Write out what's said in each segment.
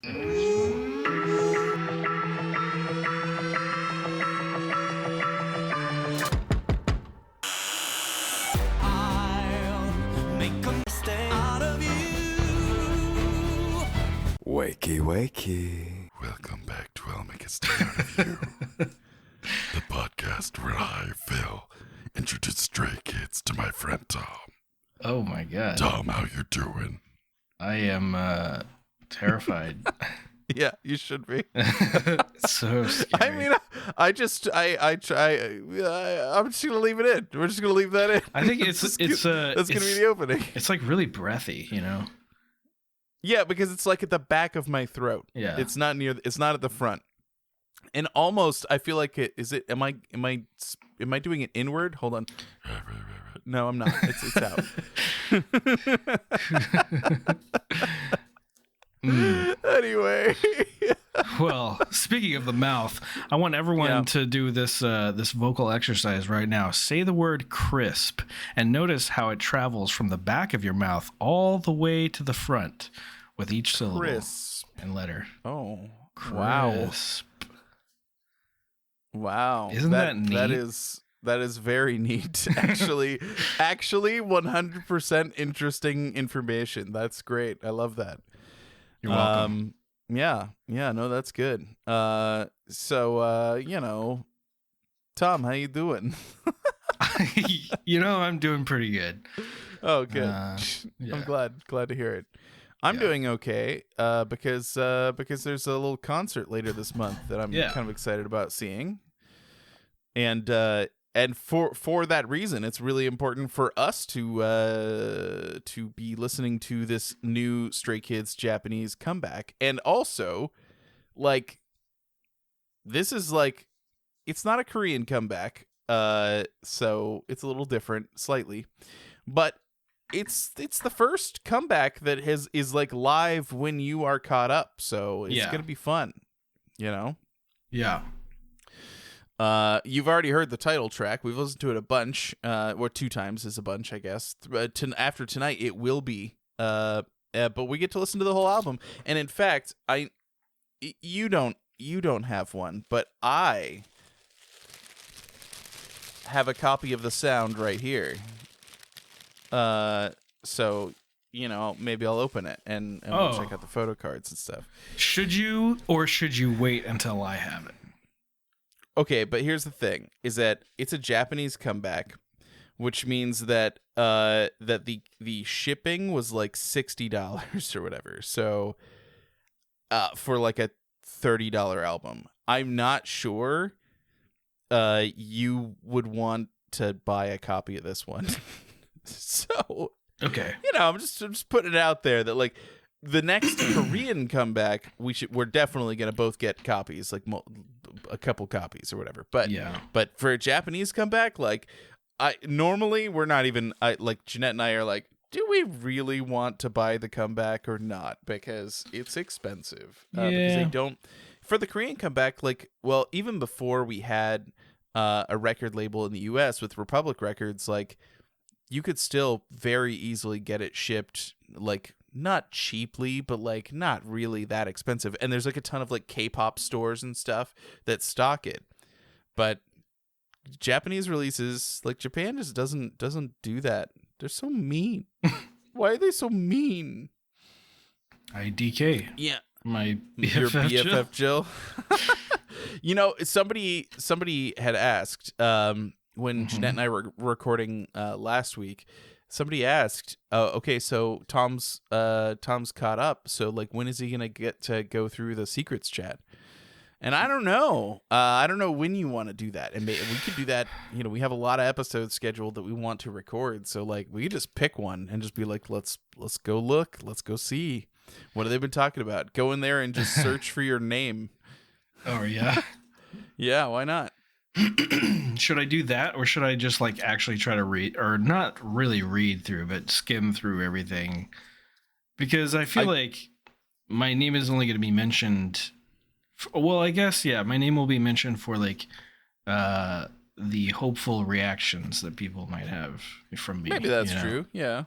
Wakey, wakey. Welcome back to I'll Make a Stand Out of You, the podcast where I, Phil, introduce Stray Kids to my friend Tom. Oh my god. Tom, how you doing? I am terrified. Yeah, you should be. So scary. I mean, I'm just gonna leave it in. We're just gonna leave that in. I think that's gonna be the opening. It's like really breathy, you know. Yeah, because it's like at the back of my throat. Yeah. It's not at the front. And almost I feel like am I doing it inward? Hold on. No, I'm not. It's out. Anyway. Well, speaking of the mouth, I want everyone to do this vocal exercise right now. Say the word crisp and notice how it travels from the back of your mouth all the way to the front with each syllable and letter. Oh, crisp. Wow. Isn't that neat? That is very neat. Actually 100% interesting information. That's great. I love that. You're welcome. Yeah, no, that's good. So Tom, how you doing? I'm doing pretty good. Oh, good. Yeah. I'm glad to hear it. I'm doing okay because there's a little concert later this month that I'm kind of excited about seeing. And for that reason, it's really important for us to be listening to this new Stray Kids Japanese comeback. And also, like, this is like, it's not a Korean comeback, so it's a little different slightly, but it's the first comeback that is like live when you are caught up, so it's gonna be fun, you know. Yeah. You've already heard the title track. We've listened to it a bunch, or 2 times is a bunch, I guess. After tonight, it will be. But we get to listen to the whole album. And in fact, you don't have one, but I have a copy of the sound right here. So maybe I'll open it and we'll check out the photo cards and stuff. Should you wait until I have it? Okay, but here's the thing: is that it's a Japanese comeback, which means that that the shipping was like $60 or whatever. So, for like a $30 album, I'm not sure you would want to buy a copy of this one. So, okay, I'm just putting it out there that like the next Korean comeback, we're definitely gonna both get copies, like a couple copies or whatever. But but for a Japanese comeback, like we're not even like Jeanette and I are like, do we really want to buy the comeback or not? Because it's expensive. Because they don't for the Korean comeback. Like, well, even before we had a record label in the U.S. with Republic Records, like you could still very easily get it shipped, like not cheaply, but like not really that expensive. And there's like a ton of like K-pop stores and stuff that stock it. But Japanese releases, like Japan just doesn't do that. They're so mean. Why are they so mean? IDK. Yeah. My BFF Your BFF Jill. Somebody had asked when Jeanette and I were recording last week. Somebody asked, okay, so Tom's caught up. So like, when is he gonna get to go through the secrets chat? And I don't know. I don't know when you want to do that. And we could do that. We have a lot of episodes scheduled that we want to record. So like, we could just pick one and just be like, let's go look. Let's go see. What have they been talking about? Go in there and just search for your name. Oh yeah. Yeah. Why not? Should I do that, or should I just like actually try to read, or not really read through, but skim through everything? Because I feel like my name is only going to be mentioned. Well, I guess my name will be mentioned for like the hopeful reactions that people might have from me. Maybe that's true. Yeah.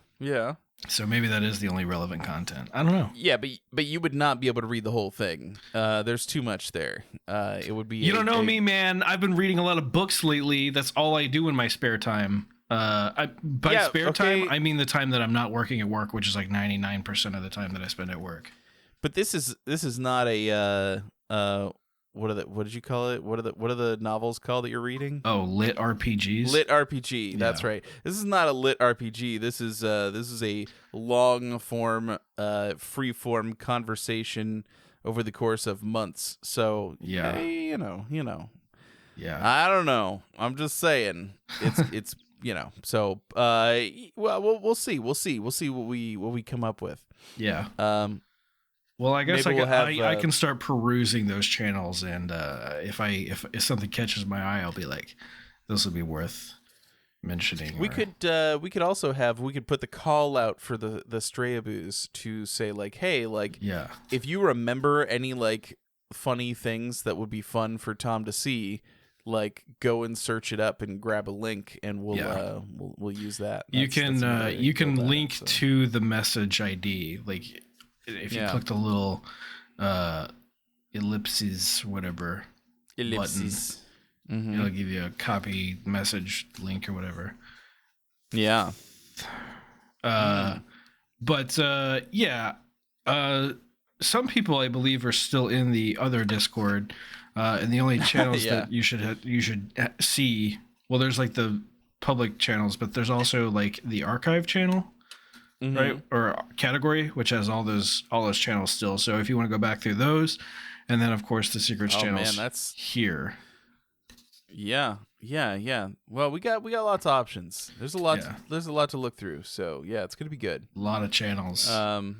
So maybe that is the only relevant content. I don't know. Yeah, but you would not be able to read the whole thing. There's too much there. It would be. You don't know me, man. I've been reading a lot of books lately. That's all I do in my spare time. Spare time, I mean the time that I'm not working at work, which is like 99% of the time that I spend at work. But this is not a what did you call it? What are the novels called that you're reading? Oh, lit RPGs. Lit RPG. That's right. This is not a lit RPG. This is a long form, free form conversation over the course of months. So yeah, hey, you know. Yeah. I don't know. I'm just saying. It's So well, we'll see. We'll see what we come up with. Yeah. Well, I guess I can start perusing those channels, and if something catches my eye, I'll be like, this would be worth mentioning. We could put the call out for the Strayaboos to say like, hey, like, if you remember any like funny things that would be fun for Tom to see, like, go and search it up and grab a link, and we'll use that. You can link to the message ID, like. If you click the little ellipses, whatever button, it'll give you a copy message link or whatever. Yeah. But some people I believe are still in the other Discord, and the only channels that you should see. Well, there's like the public channels, but there's also like the archive channel. Right, or category, which has all those channels still. So if you want to go back through those, and then of course the secrets channels, that's here. Yeah. Well, we got lots of options. There's a lot. There's a lot to look through. So yeah, it's gonna be good. A lot of channels. A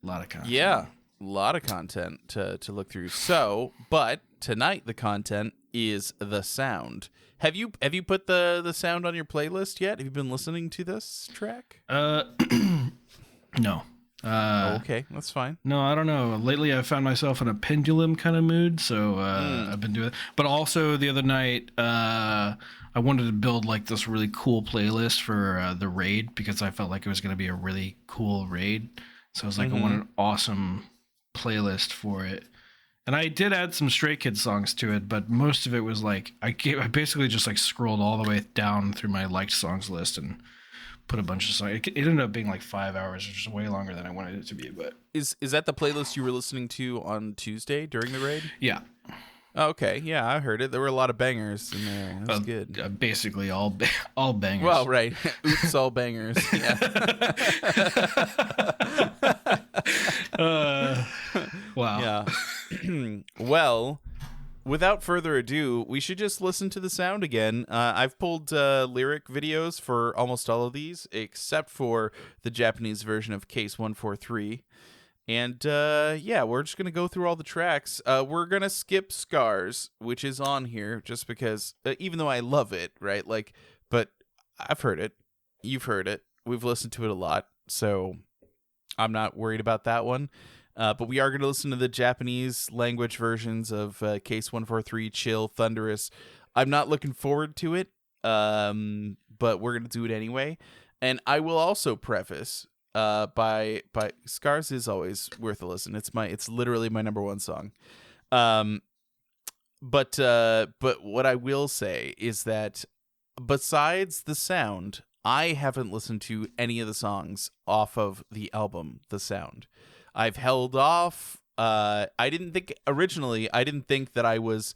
lot of content. Yeah, a lot of content to look through. So, but tonight the content is the sound. Have you put the sound on your playlist yet? Have you been listening to this track? No. Okay, that's fine. No, I don't know. Lately, I found myself in a pendulum kind of mood, so I've been doing it. But also the other night, I wanted to build like this really cool playlist for the raid because I felt like it was going to be a really cool raid. So I was like, I want an awesome playlist for it. And I did add some Stray Kids songs to it, but most of it was like I basically just like scrolled all the way down through my liked songs list and put a bunch of songs. It ended up being like 5 hours, which is way longer than I wanted it to be. But is that the playlist you were listening to on Tuesday during the raid? Yeah. Okay, yeah, I heard it. There were a lot of bangers in there. That's good. Basically all bangers. Well, right. Oops, all bangers. Yeah. Wow. Yeah. Well, without further ado, we should just listen to the sound again. I've pulled lyric videos for almost all of these, except for the Japanese version of Case 143. And we're just going to go through all the tracks. We're going to skip Scars, which is on here just because, even though I love it, right? Like, but I've heard it. You've heard it. We've listened to it a lot. So I'm not worried about that one. But we are going to listen to the Japanese language versions of Case 143, Chill, Thunderous. I'm not looking forward to it, but we're going to do it anyway. And I will also preface by Scars is always worth a listen. It's literally my number one song. But what I will say is that besides the sound, I haven't listened to any of the songs off of the album The Sound. I've held off. I didn't think that I was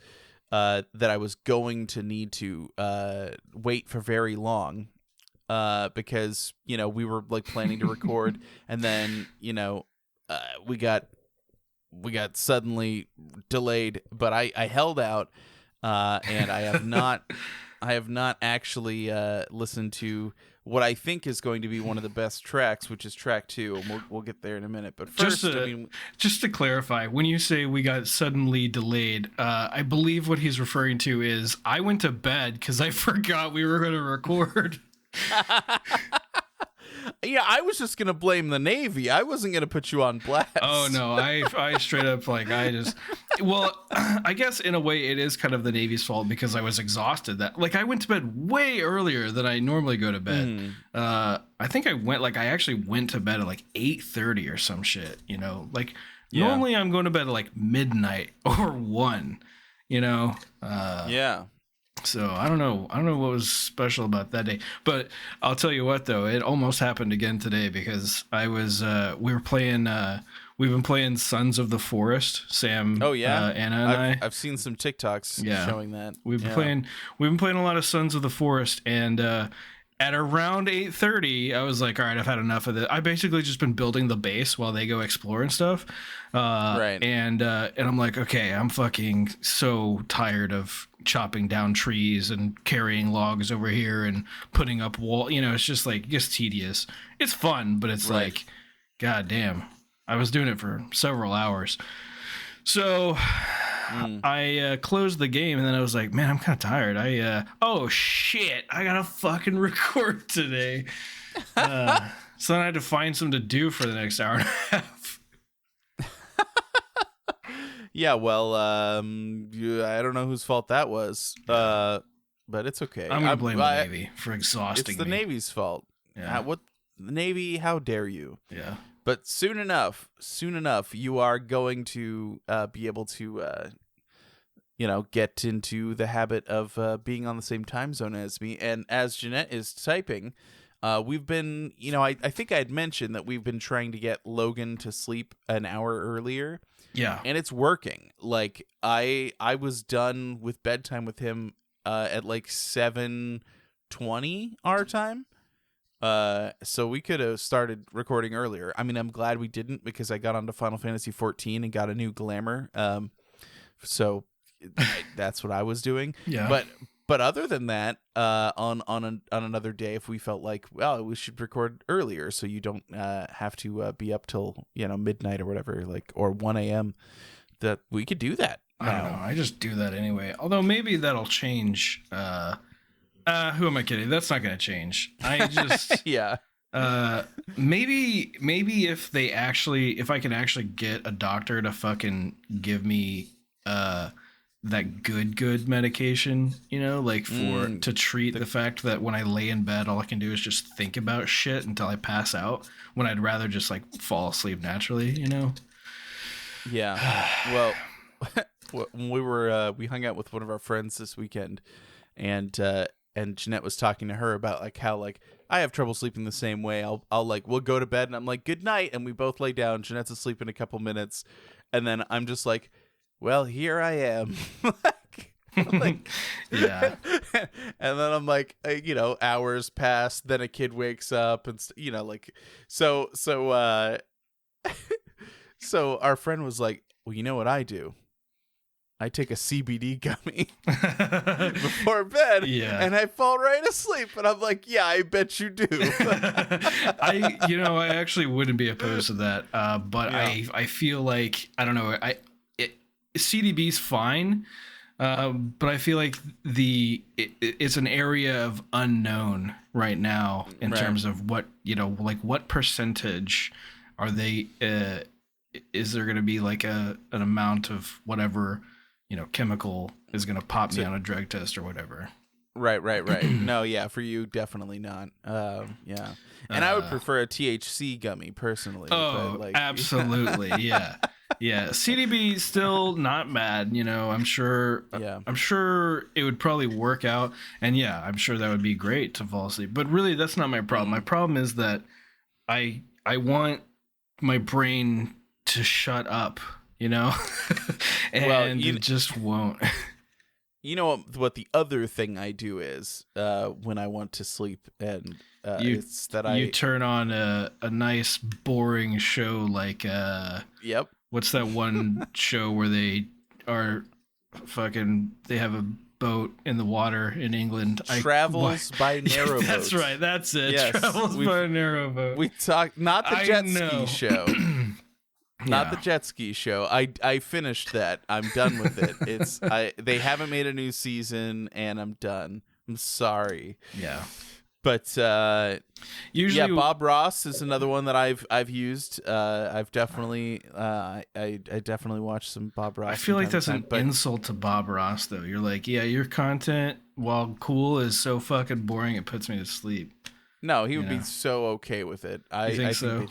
going to need to wait for very long, because we were like planning to record, and then we got suddenly delayed. But I held out, and I have not actually listened to what I think is going to be one of the best tracks, which is track 2, and we'll get there in a minute. But first, just to clarify, when you say we got suddenly delayed, I believe what he's referring to is I went to bed because I forgot we were going to record. Yeah, I was just gonna blame the Navy. I wasn't gonna put you on blast. Oh no, I straight up I Well, I guess in a way it is kind of the Navy's fault because I was exhausted. That like I went to bed way earlier than I normally go to bed. I think I actually went to bed at like 8:30 or some shit. You know, like normally I'm going to bed at like midnight or 1. You know. Yeah. So I don't know what was special about that day, but I'll tell you what though, it almost happened again today because I was we've been playing Sons of the Forest, Sam. Oh yeah, Anna and I've seen some TikToks showing that. We've been playing a lot of Sons of the Forest, and at around 8:30, I was like, all right, I've had enough of this. I basically just been building the base while they go explore and stuff. Right. And I'm like, okay, I'm fucking so tired of chopping down trees and carrying logs over here and putting up wall. You know, it's just like, it gets tedious. It's fun, but it's like, god damn. I was doing it for several hours. So I closed the game and then I was like, man, I'm kind of tired. Oh shit, I gotta fucking record today. So then I had to find something to do for the next hour and a half. Yeah, well, I don't know whose fault that was, but it's okay. I'm gonna blame the Navy for exhausting me. It's the Navy's fault. Yeah. The Navy? How dare you? Yeah. But soon enough, you are going to be able to, get into the habit of being on the same time zone as me. And as Jeanette is typing, we've been, I think I had mentioned that we've been trying to get Logan to sleep an hour earlier. Yeah. And it's working. Like, I was done with bedtime with him at like 7:20 our time. So we could have started recording earlier. I mean, I'm glad we didn't because I got onto Final Fantasy 14 and got a new glamour. So that's what I was doing. Yeah. But other than that, on another day, if we felt like, well, we should record earlier, so you don't have to be up till midnight or whatever, like, or 1 a.m. That we could do that. I don't know. I just do that anyway. Although maybe that'll change. Who am I kidding? That's not going to change. I just yeah. Maybe if I can actually get a doctor to fucking give me that good medication, to treat the fact that when I lay in bed, all I can do is just think about shit until I pass out, when I'd rather just like fall asleep naturally, Yeah. Well, we hung out with one of our friends this weekend, and Jeanette was talking to her about like how like I have trouble sleeping the same way. We'll go to bed and I'm like, good night, and we both lay down. Jeanette's asleep in a couple minutes, and then I'm just like, well, here I am. Yeah. And then I'm like, hours pass, then a kid wakes up, and so our friend was like, well, you know what I do? I take a CBD gummy before bed, and I fall right asleep. And I'm like, yeah, I bet you do. I actually wouldn't be opposed to that. But yeah. I feel like, I don't know, CDB's fine. But I feel like it's an area of unknown right now in terms of what, what percentage are they, is there going to be like an amount of whatever, chemical is going to pop me on a drug test or whatever. Right. No, yeah, for you, definitely not. Yeah. And I would prefer a THC gummy personally. Oh, but absolutely. Yeah. Yeah. CDB still not bad. I'm sure. Yeah. I'm sure it would probably work out. And yeah, I'm sure that would be great to fall asleep. But really, that's not my problem. My problem is that I want my brain to shut up, and it just won't. You know what the other thing I do is when I want to sleep, and it's that you turn on a nice boring show like yep. What's that one show where they are they have a boat in the water in England? Travels by Narrowboat. That's right. That's it. Yes, Travels by Narrowboat. We talked not the jet ski show. Not the jet ski show. I finished that. I'm done with it. They haven't made a new season, and I'm done. I'm sorry. Yeah. But usually, Bob Ross is another one that I've used. I've definitely I definitely watched some Bob Ross. I feel like that's an insult to Bob Ross, though. You're like, yeah, your content, while cool, is so fucking boring it puts me to sleep. No, he would be so okay with it. I think that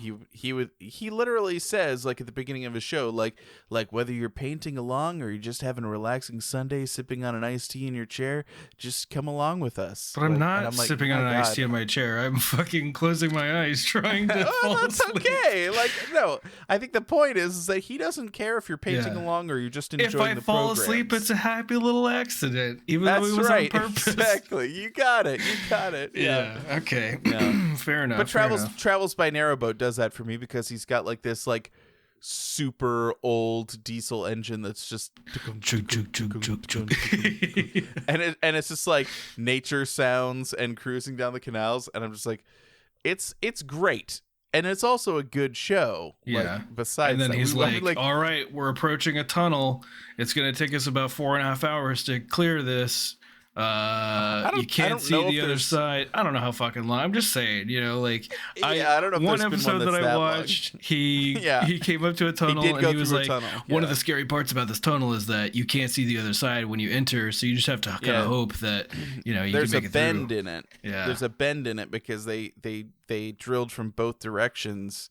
he literally says, like at the beginning of his show, like whether you're painting along or you're just having a relaxing Sunday sipping on an iced tea in your chair, just come along with us. But I'm not sipping on an iced tea in my chair. I'm fucking closing my eyes trying to fall asleep. Okay. Like, no, I think the point is that he doesn't care if you're painting along or you're just enjoying the program. If I fall asleep, it's a happy little accident, even though it was on purpose. Exactly. You got it. Yeah. Okay. Yeah. Fair enough. But Travels by Narrowboat does that for me because he's got like this like super old diesel engine that's just and it's just like nature sounds and cruising down the canals, and I'm just like, it's great. And it's also a good show. Yeah. Like, besides, and then he's like, all right, we're approaching a tunnel. It's going to take us about 4.5 hours to clear this. You can't see the other side. I don't know how fucking long. I'm just saying, like, I don't know if one episode that I watched, he came up to a tunnel and he was like, one of the scary parts about this tunnel is that you can't see the other side when you enter, so you just have to kind of hope that you there's can make a bend in it. Yeah, there's a bend in it because they drilled from both directions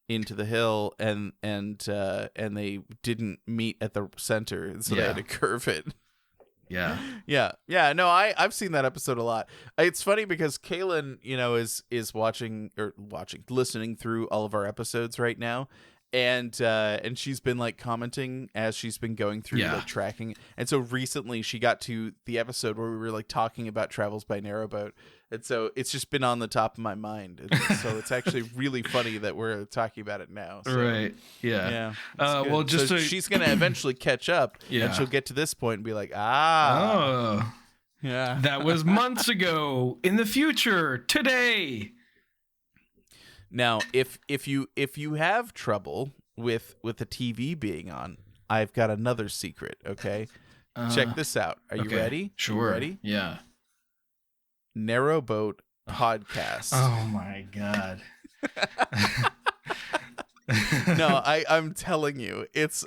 into the hill and they didn't meet at the center, so they had to curve it. Yeah. No, I've seen that episode a lot. It's funny because Kaylin, is listening through all of our episodes right now, and she's been like commenting as she's been going through, like tracking. And so recently she got to the episode where we were like talking about Travels by Narrowboat, and so it's just been on the top of my mind. And so it's actually really funny that we're talking about it now. So, right. Yeah. Well, so she's gonna eventually catch up. Yeah. And she'll get to this point and be like, yeah, that was months ago. In the future, today. Now, if you have trouble with the TV being on, I've got another secret. Okay, check this out. Are you ready? Sure. You ready? Yeah. Narrowboat podcast. Oh my god. No, I'm telling you, it's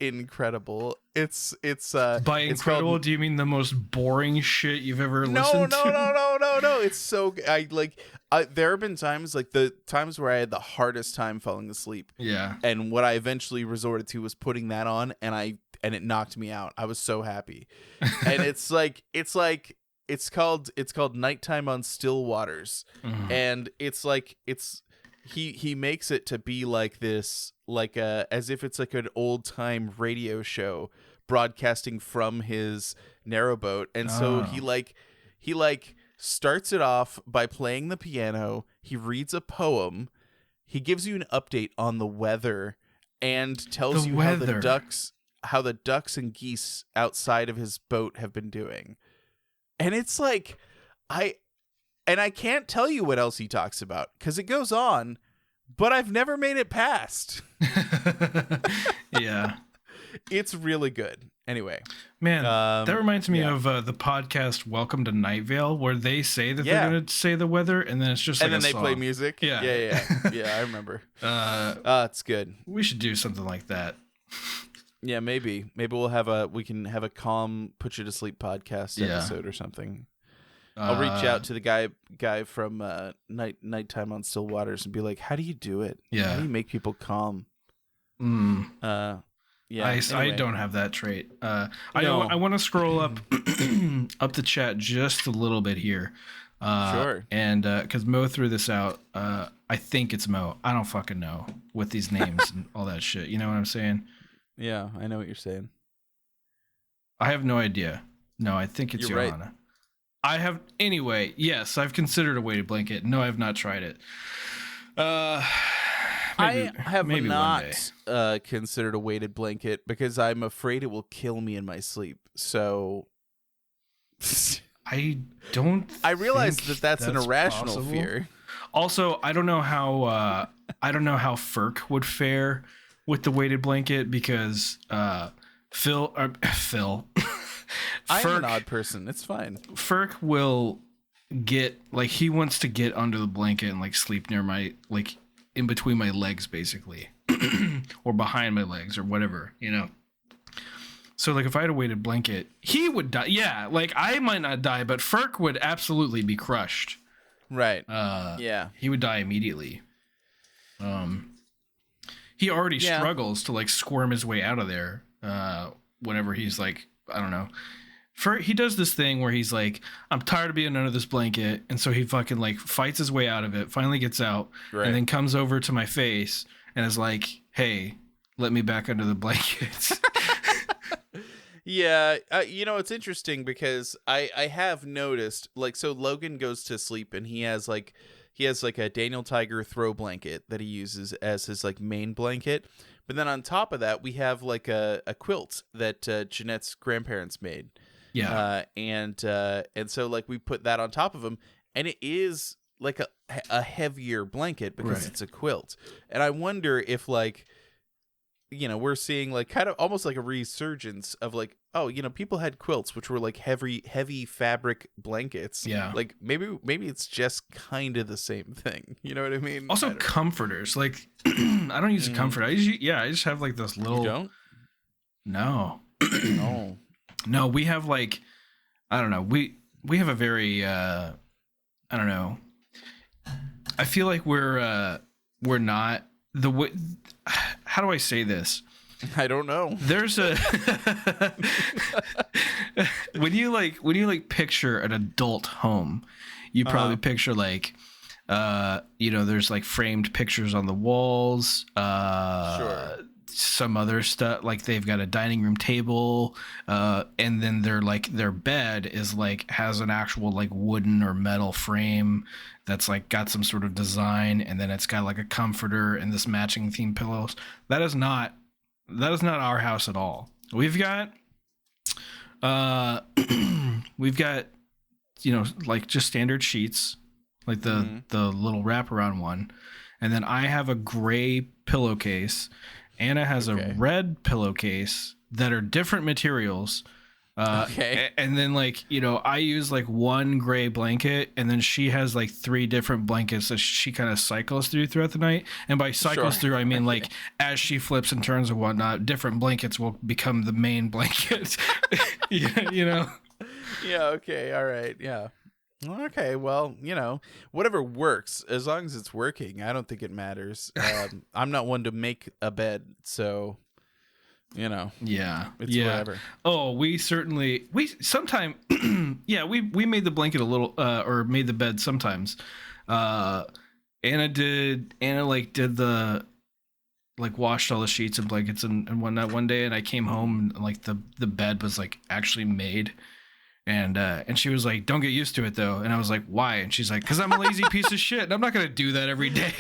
incredible. It's by incredible. Do you mean the most boring shit you've ever listened to? No. It's so there have been times, like the times where I had the hardest time falling asleep. Yeah. And what I eventually resorted to was putting that on, and it knocked me out. I was so happy. And it's called Nighttime on Still Waters. Mm-hmm. And he makes it to be like this, like as if it's like an old time radio show broadcasting from his narrowboat. And so he starts it off by playing the piano. He reads a poem. He gives you an update on the weather and tells you how the ducks and geese outside of his boat have been doing. And it's like, I can't tell you what else he talks about because it goes on, but I've never made it past. Yeah. It's really good. Anyway. Man, that reminds me of the podcast Welcome to Night Vale, where they say that they're going to say the weather, and then it's just like and then they song. Play music. Yeah. Yeah, I remember. It's good. We should do something like that. Yeah, maybe we can have a calm, put you to sleep podcast episode or something. I'll reach out to the guy from Nighttime on Still Waters and be like, how do you do it? Yeah. How do you make people calm? Yeah. I don't have that trait. I want to scroll up the chat just a little bit here. Sure. And because Mo threw this out, I think it's Mo. I don't fucking know with these names and all that shit. You know what I'm saying? Yeah, I know what you're saying. I have no idea. No, I think it's Johanna. Right. I have anyway. Yes, I've considered a weighted blanket. No, I have not tried it. I have not considered a weighted blanket because I'm afraid it will kill me in my sleep. So I realize that's an irrational possible. Fear. Also, I don't know how Ferk would fare with the weighted blanket because Phil. I'm an odd person. It's fine. Ferk will he wants to get under the blanket and like sleep near my, like in between my legs basically, or behind my legs or whatever, you know. So like if I had a weighted blanket, he would die. Yeah, like I might not die, but Ferk would absolutely be crushed. Right. Yeah. He would die immediately. He already struggles to like squirm his way out of there. Whenever he's like, I don't know. He does this thing where he's like, I'm tired of being under this blanket, and so he fucking like fights his way out of it, finally gets out, and then comes over to my face and is like, hey, let me back under the blankets. Yeah, you know, it's interesting because I have noticed, like, so Logan goes to sleep and he has like a Daniel Tiger throw blanket that he uses as his like main blanket. But then on top of that, we have like a quilt that Jeanette's grandparents made. Yeah. And so like we put that on top of him, and it is like a heavier blanket because it's a quilt. And I wonder if like, you know, we're seeing like kind of almost like a resurgence of like, oh, you know, people had quilts which were like heavy fabric blankets. Yeah. Like maybe it's just kind of the same thing. You know what I mean? Also comforters. Like I don't use a comforter. I just have like this little. You don't? No. No. No, we have like, I don't know. We have a very I don't know. I feel like we're not the way. How do I say this? I don't know. There's a when you like picture an adult home, you probably picture like you know, there's like framed pictures on the walls, Sure. some other stuff, like they've got a dining room table, and then their bed is like has an actual like wooden or metal frame that's like got some sort of design, and then it's got like a comforter and this matching theme pillows. That is not our house at all. We've got you know, like just standard sheets, like the little wraparound one, and then I have a gray pillowcase. Anna has a red pillowcase that are different materials. And then like, you know, I use like one gray blanket, and then she has like 3 different blankets that she kind of cycles throughout the night. And by cycles through, I mean like as she flips and turns and whatnot, different blankets will become the main blanket. You know? Yeah. Okay. All right. Yeah. Okay, well, you know, whatever works, as long as it's working, I don't think it matters. I'm not one to make a bed, so, you know, it's whatever. Oh, we sometime, yeah, we made the blanket a little, or made the bed sometimes. Anna did the, like washed all the sheets and blankets and whatnot one day, and I came home and like the bed was like actually made. And she was like, don't get used to it though. And I was like, why? And she's like, because I'm a lazy piece of shit and I'm not going to do that every day.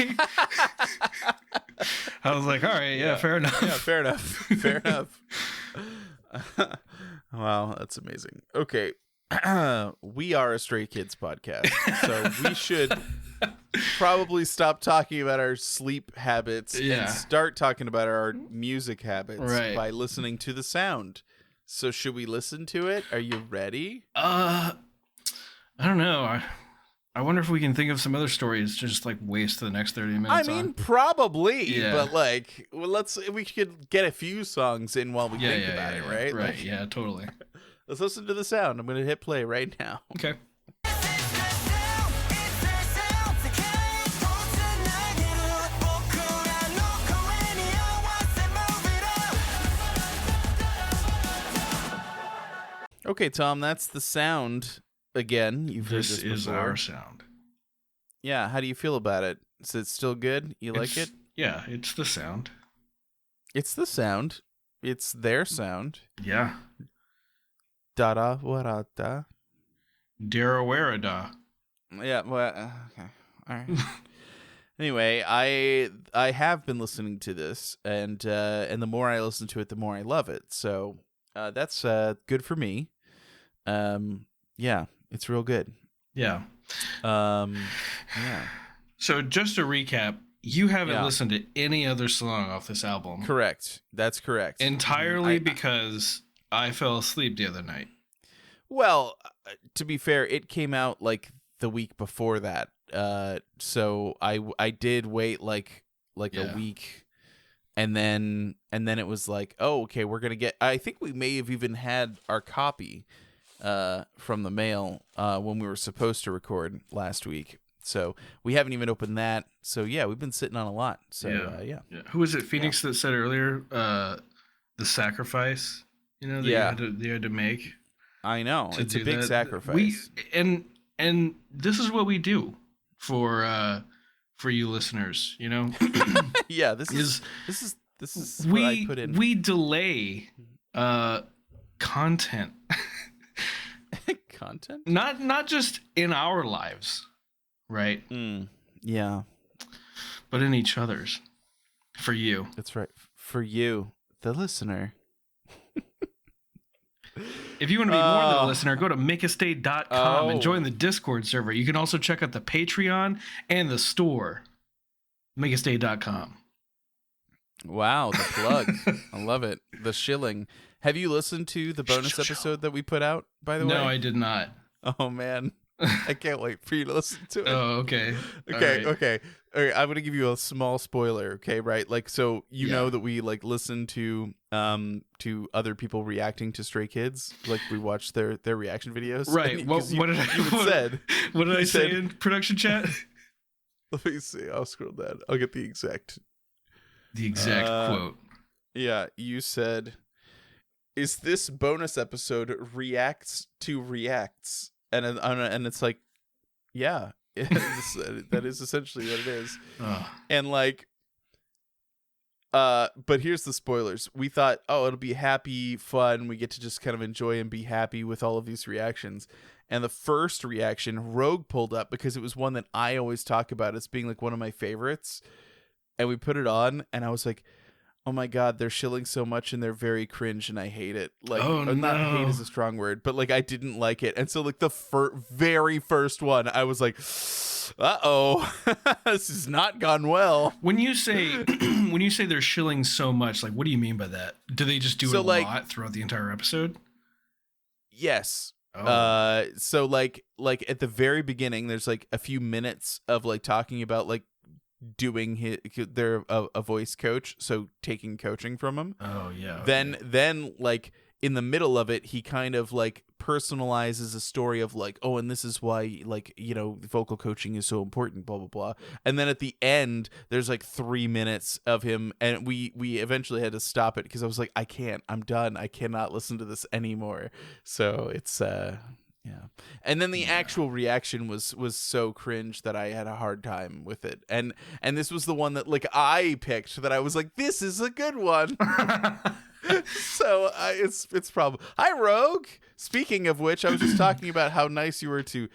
I was like, all right, yeah, fair enough. Yeah, fair enough. Fair enough. Wow, that's amazing. Okay. We are a Stray Kids podcast, so we should probably stop talking about our sleep habits and start talking about our music habits by listening to the sound. So should we listen to it? Are you ready? I don't know. I wonder if we can think of some other stories to just like waste the next 30 minutes. I mean, probably, but like, well, we could get a few songs in while we think about it, right? Right. Like, yeah, totally. Let's listen to the sound. I'm going to hit play right now. Okay. Okay, Tom, that's the sound again. You've heard this before. This is our sound. Yeah, how do you feel about it? Is it still good? You like it? Yeah, it's the sound. It's the sound. It's their sound. Yeah. Da-da, wa-da-da. Dara-wera-da. Yeah, well, okay. All right. Anyway, I have been listening to this, and the more I listen to it, the more I love it. So that's good for me. Yeah, it's real good. Yeah. Yeah. So just to recap, you haven't listened to any other song off this album. Correct. That's correct. Entirely because I fell asleep the other night. Well, to be fair, it came out like the week before that. So I did wait like a week, and then it was like, oh, okay, we're gonna get. I think we may have even had our copy from the mail when we were supposed to record last week. So we haven't even opened that. So yeah, we've been sitting on a lot. So yeah. Who was it? Phoenix that said earlier the sacrifice. You know, that they had to make. I know it's a big sacrifice. And this is what we do for you listeners. You know. Yeah, this is what I put in. We delay content. Content? Not just in our lives, right? Yeah. But in each other's. For you. That's right. For you, the listener. If you want to be more than a listener, go to makeastay.com and join the Discord server. You can also check out the Patreon and the store. Makeastay.com. Wow, the plug. I love it. The shilling. Have you listened to the bonus episode that we put out, by the way? No, I did not. Oh, man. I can't wait for you to listen to it. Oh, okay. Okay. All right, I'm going to give you a small spoiler, okay, right? Like, so you know that we, like, listen to other people reacting to Stray Kids? Like, we watch their reaction videos? Right. What did I say in production chat? Let me see. I'll scroll down. I'll get the exact quote. Yeah, you said, is this bonus episode reacts to reacts? And it's like, yeah, that is essentially what it is. And like, but here's the spoilers. We thought, oh, it'll be happy, fun. We get to just kind of enjoy and be happy with all of these reactions. And the first reaction, Rogue pulled up because it was one that I always talk about as being like one of my favorites. And we put it on, and I was like, oh my God, they're shilling so much and they're very cringe and I hate it. Like, not hate is a strong word, but like I didn't like it. And so like the very first one, I was like, uh-oh, this has not gone well. When you say they're shilling so much, like what do you mean by that? Do they just do it a lot throughout the entire episode? Yes. So like at the very beginning, there's like a few minutes of like talking about like doing they're a voice coach, so taking coaching from him. Oh yeah. Okay. Then like in the middle of it, he kind of like personalizes a story of like, oh, and this is why, like, you know, vocal coaching is so important, blah blah blah. And then at the end, there's like 3 minutes of him, and we eventually had to stop it because I was like, I'm done. I cannot listen to this anymore. So it's yeah. And then the actual reaction was so cringe that I had a hard time with it. And this was the one that like I picked that I was like, this is a good one. So it's probably. Hi, Rogue. Speaking of which, I was just talking about how nice you were to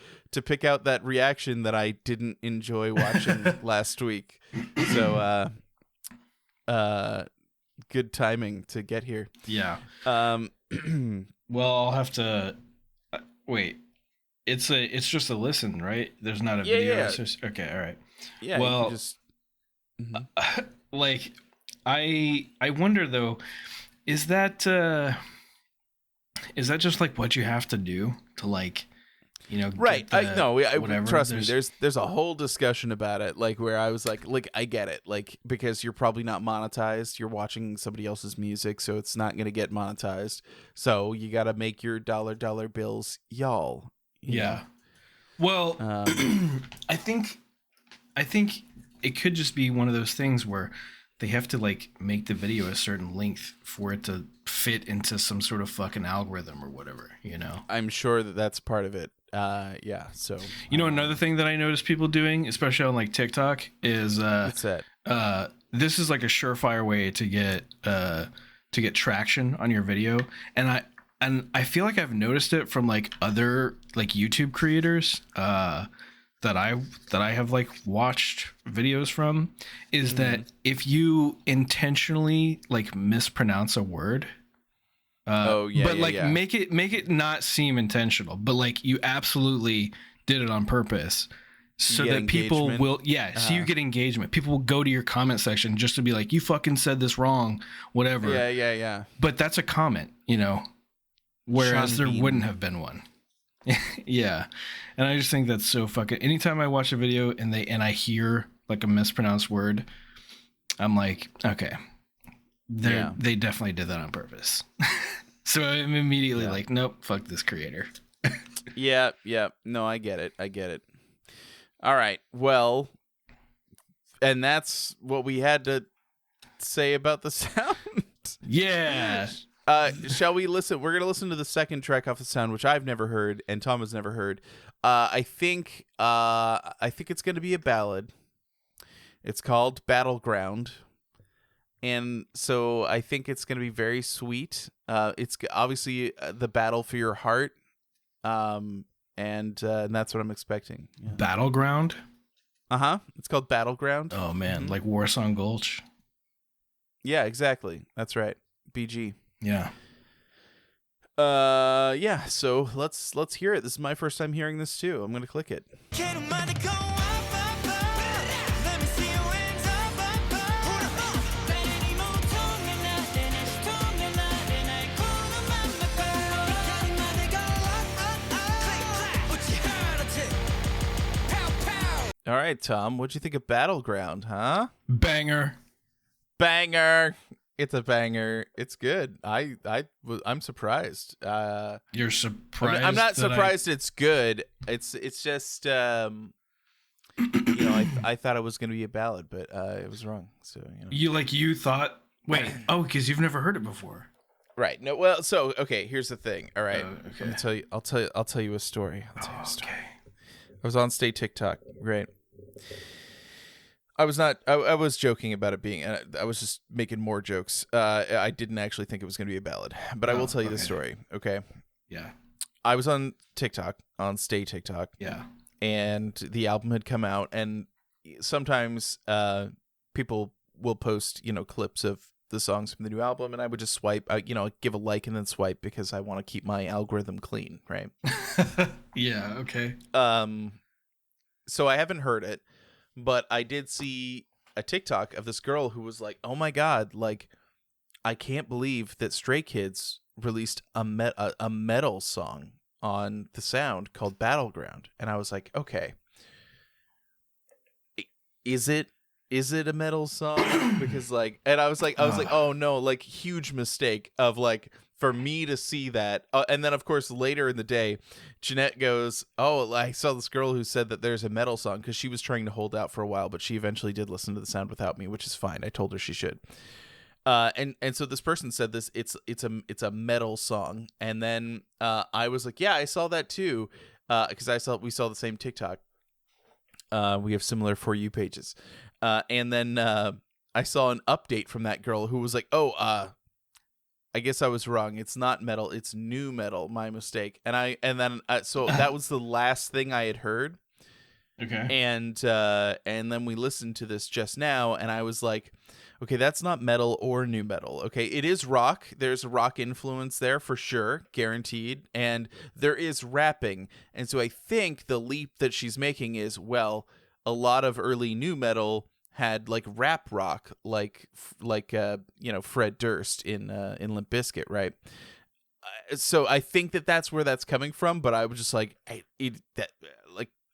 pick out that reaction that I didn't enjoy watching last week. So good timing to get here. Yeah. Well, I'll have to wait. It's just a listen, right? There's not a video. Yeah. Okay, all right. Yeah. Well, just like I wonder though, is that just like what you have to do to like, you know, right? Whatever. Trust me. There's a whole discussion about it, like where I was like I get it, like because you're probably not monetized. You're watching somebody else's music, so it's not gonna get monetized. So you got to make your dollar bills, y'all. Yeah. Well, I think it could just be one of those things where they have to like make the video a certain length for it to fit into some sort of fucking algorithm or whatever, you know. I'm sure that's part of it. Yeah. So you know, another thing that I noticed people doing, especially on like TikTok, is what's that? This is like a surefire way to get traction on your video, and I feel like I've noticed it from like other like YouTube creators that I have like watched videos from, is that if you intentionally like mispronounce a word, make it not seem intentional, but like you absolutely did it on purpose, so that people will so you get engagement. People will go to your comment section just to be like, you fucking said this wrong, whatever. Yeah. But that's a comment, you know, whereas there wouldn't have been one. Yeah. And I just think that's so fucking... Anytime I watch a video and I hear like a mispronounced word, I'm like, okay, they definitely did that on purpose. So I'm immediately like, nope, fuck this creator. Yeah. No, I get it. All right. Well, and that's what we had to say about the sound. Yeah. Shall we listen? We're going to listen to the second track off the sound, which I've never heard and Tom has never heard. I think it's going to be a ballad. It's called Battleground. And so I think it's going to be very sweet. It's obviously the battle for your heart. And that's what I'm expecting. Yeah. Battleground? Uh-huh. It's called Battleground. Oh, man. Like Warsong Gulch? Yeah, exactly. That's right. BG. Yeah. Yeah, so let's hear it. This is my first time hearing this too. I'm going to click it. All right, Tom, what'd you think of Battleground, huh? Banger. It's a banger. It's good. I'm surprised. You're surprised? I'm not surprised it's good. It's just I thought it was going to be a ballad, but it was wrong. So you thought because you've never heard it before. Right. No. Well. So okay. Here's the thing. All right. Okay. I'll tell you a story. Okay. I was on Stay TikTok. Right. I was not. I was joking about it being. I was just making more jokes. I didn't actually think it was going to be a ballad, but I will tell you the story. Okay. Yeah. I was on TikTok, on Stay TikTok. Yeah. And the album had come out, and sometimes people will post, clips of the songs from the new album, and I would just swipe, give a like and then swipe because I want to keep my algorithm clean, right? Yeah. Okay. So I haven't heard it. But I did see a TikTok of this girl who was like, "Oh my god, like I can't believe that Stray Kids released a metal song on the sound called Battleground." And I was like, "Okay. Is it a metal song?" Because and I was like, "Oh no, like huge mistake of like for me to see that." And then of course later in the day, Jeanette goes, "Oh, I saw this girl who said that there's a metal song," because she was trying to hold out for a while, but she eventually did listen to the sound without me, which is fine. I told her she should. And so this person said this, it's a metal song. And then I was like, yeah, I saw that too. Because we saw the same TikTok. We have similar For You pages. And then I saw an update from that girl who was like, "Oh, I guess I was wrong. It's not metal. It's new metal. My mistake." So that was the last thing I had heard. Okay. And then we listened to this just now, and I was like, okay, that's not metal or new metal. Okay, it is rock. There's a rock influence there for sure, guaranteed. And there is rapping. And so I think the leap that she's making is, well, a lot of early new metal had like rap rock, like Fred Durst in Limp Bizkit, right? So I think that's where that's coming from. But I was just like,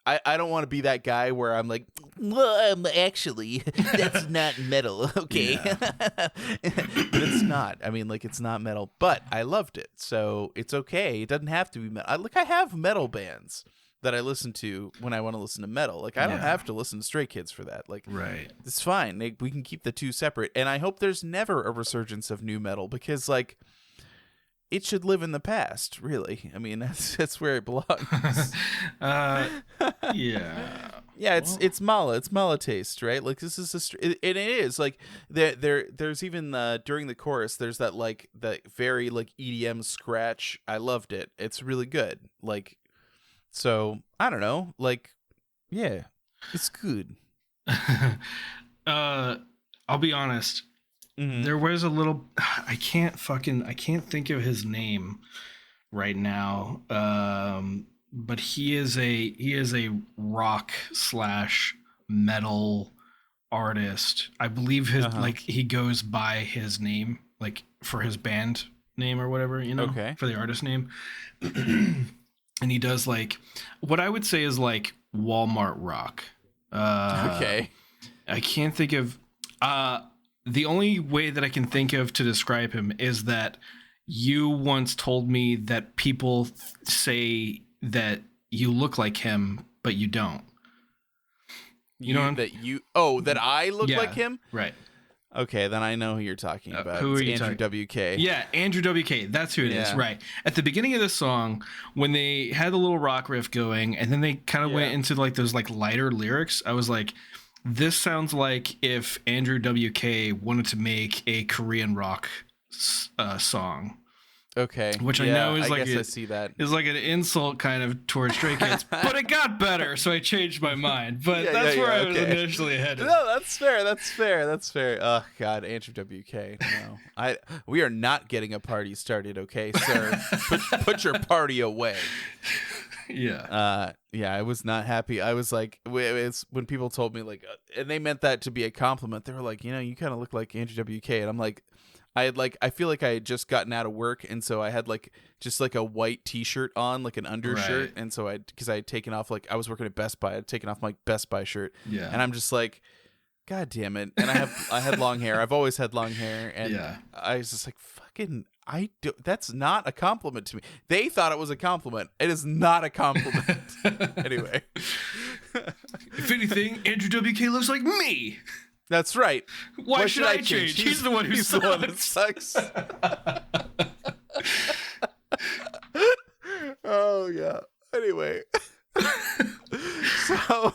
I don't want to be that guy where I'm like, well, actually, that's not metal, okay? But it's not. I mean, like, it's not metal. But I loved it, so it's okay. It doesn't have to be metal. I have metal bands that I listen to when I want to listen to metal. Like, I don't have to listen to Stray Kids for that. Like, right. It's fine. We can keep the two separate. And I hope there's never a resurgence of new metal because, like, it should live in the past, really. I mean, that's where it belongs. Yeah. Yeah, it's mala taste, right? Like this is it is like there's even during the chorus there's that like the very like EDM scratch. I loved it. It's really good. Like, so I don't know, like, yeah, it's good. I'll be honest. Mm-hmm. There was a little. I can't think of his name right now. But he is a rock / metal artist. I believe his like he goes by his name, like for his band name or whatever, okay, for the artist name. and he does like what I would say is like Walmart rock. Okay. I can't think of the only way that I can think of to describe him is that you once told me that people say that you look like him, but you don't. You know that I look like him? Right. Okay, then I know who you're talking about. Who are you Andrew talking? WK. Yeah, Andrew WK. That's who it is. Right. At the beginning of the song, when they had the little rock riff going, and then they kind of went into like those like lighter lyrics, I was like, this sounds like if Andrew WK wanted to make a Korean rock song. Okay. Which I know is like I see that. Is like an insult kind of towards Stray Kids, but it got better, so I changed my mind. But that's where I was initially headed. No, that's fair. Oh God, Andrew WK. No, we are not getting a party started, okay, sir. put your party away. Yeah. I was not happy. I was like, it's when people told me like, and they meant that to be a compliment. They were like, you kind of look like Andrew WK, and I'm like. I feel like I had just gotten out of work, and so I had just a white T-shirt on, like an undershirt, right. And so because I had taken off, like I was working at Best Buy, I had taken off my Best Buy shirt, and I'm just like, God damn it! And I had long hair. I've always had long hair, and I was just like, fucking, that's not a compliment to me. They thought it was a compliment. It is not a compliment. Anyway, if anything, Andrew WK looks like me. That's right. Why should I change? He's the one who sucks. The one that sucks. Oh, yeah. Anyway. So,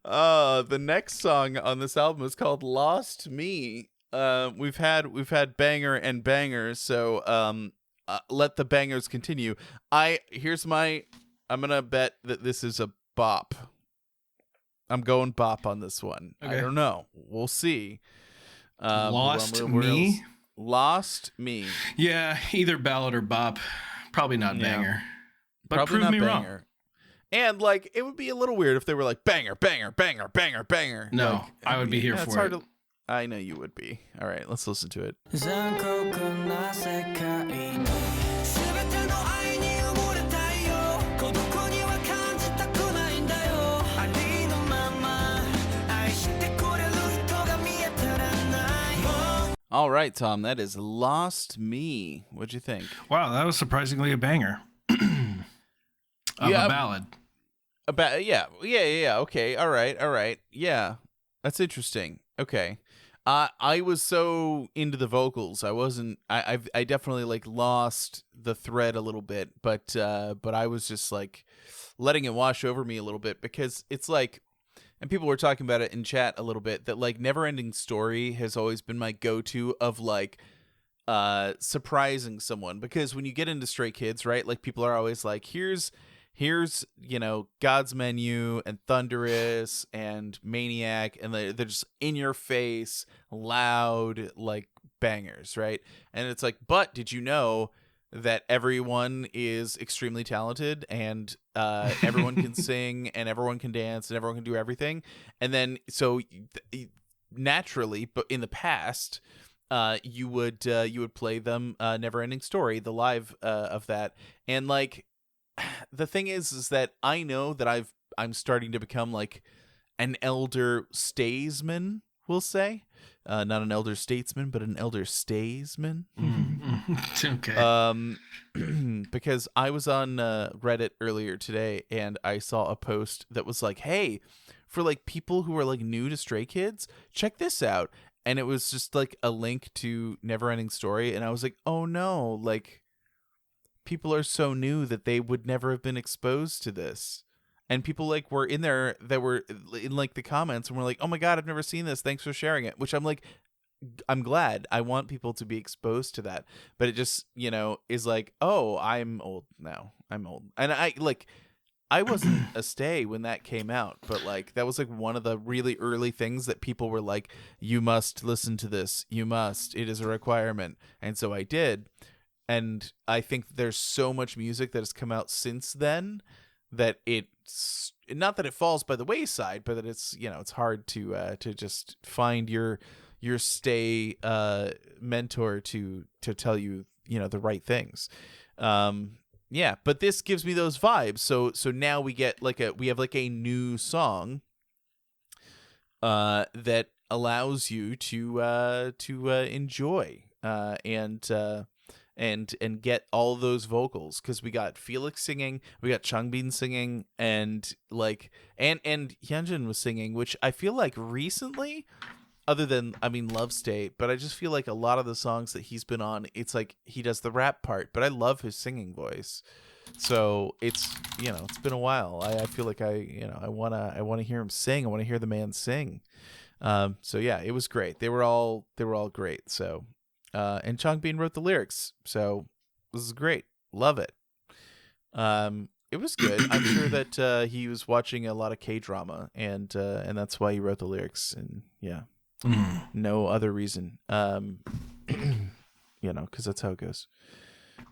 the next song on this album is called Lost Me. We've had banger and bangers, so let the bangers continue. I'm gonna bet that this is a bop. I'm going bop on this one. Okay. I don't know. We'll see. Lost Me? Lost Me. Yeah, either ballad or bop. Probably not banger. But probably prove me banger. Wrong. And like, it would be a little weird if they were like banger, banger, banger, banger, banger. No, like, I would be here for it. I know you would be. All right, let's listen to it. All right, Tom, that is Lost Me. What'd you think? Wow, that was surprisingly a banger. A ballad. Yeah. Okay. All right. Yeah. That's interesting. Okay. I was so into the vocals. I definitely like lost the thread a little bit, but I was just like letting it wash over me a little bit because it's like, and people were talking about it in chat a little bit, that like Neverending Story has always been my go-to of like surprising someone, because when you get into Stray Kids, right, like people are always like, here's God's Menu and Thunderous and Maniac, and they're just in your face, loud, like bangers, right? And it's like, but did you know that everyone is extremely talented, and everyone can sing, and everyone can dance, and everyone can do everything? And then so naturally, but in the past, you would play them Neverending Story, the live of that, and like the thing is that I know that I'm starting to become like an elder statesman, we'll say. Not an elder statesman, but an elder statesman. Okay. Because I was on Reddit earlier today, and I saw a post that was like, hey, for like people who are like new to Stray Kids, check this out. And it was just like a link to Neverending Story, and I was like, oh no, like people are so new that they would never have been exposed to this. And people like were in there that were in like the comments and were like, oh my God, I've never seen this. Thanks for sharing it. Which I'm like, I'm glad. I want people to be exposed to that. But it just, is like, oh, I'm old now. I'm old. And I wasn't a stay when that came out, but like that was like one of the really early things that people were like, you must listen to this. You must. It is a requirement. And so I did. And I think there's so much music that has come out since then that it's not that it falls by the wayside, but that it's it's hard to just find your mentor to tell you the right things. Yeah, but this gives me those vibes. So now we get we have a new song that allows you to enjoy and get all those vocals, because we got Felix singing, we got Changbin singing, and Hyunjin was singing, which I feel like recently, other than Love State, but I just feel like a lot of the songs that he's been on, it's like he does the rap part, but I love his singing voice. So it's it's been a while. I feel like I wanna hear him sing. I want to hear the man sing. So yeah, it was great. They were all great. So and Changbin wrote the lyrics. So this is great. Love it. It was good. I'm sure that he was watching a lot of K-drama and that's why he wrote the lyrics, and yeah. No other reason. Because that's how it goes.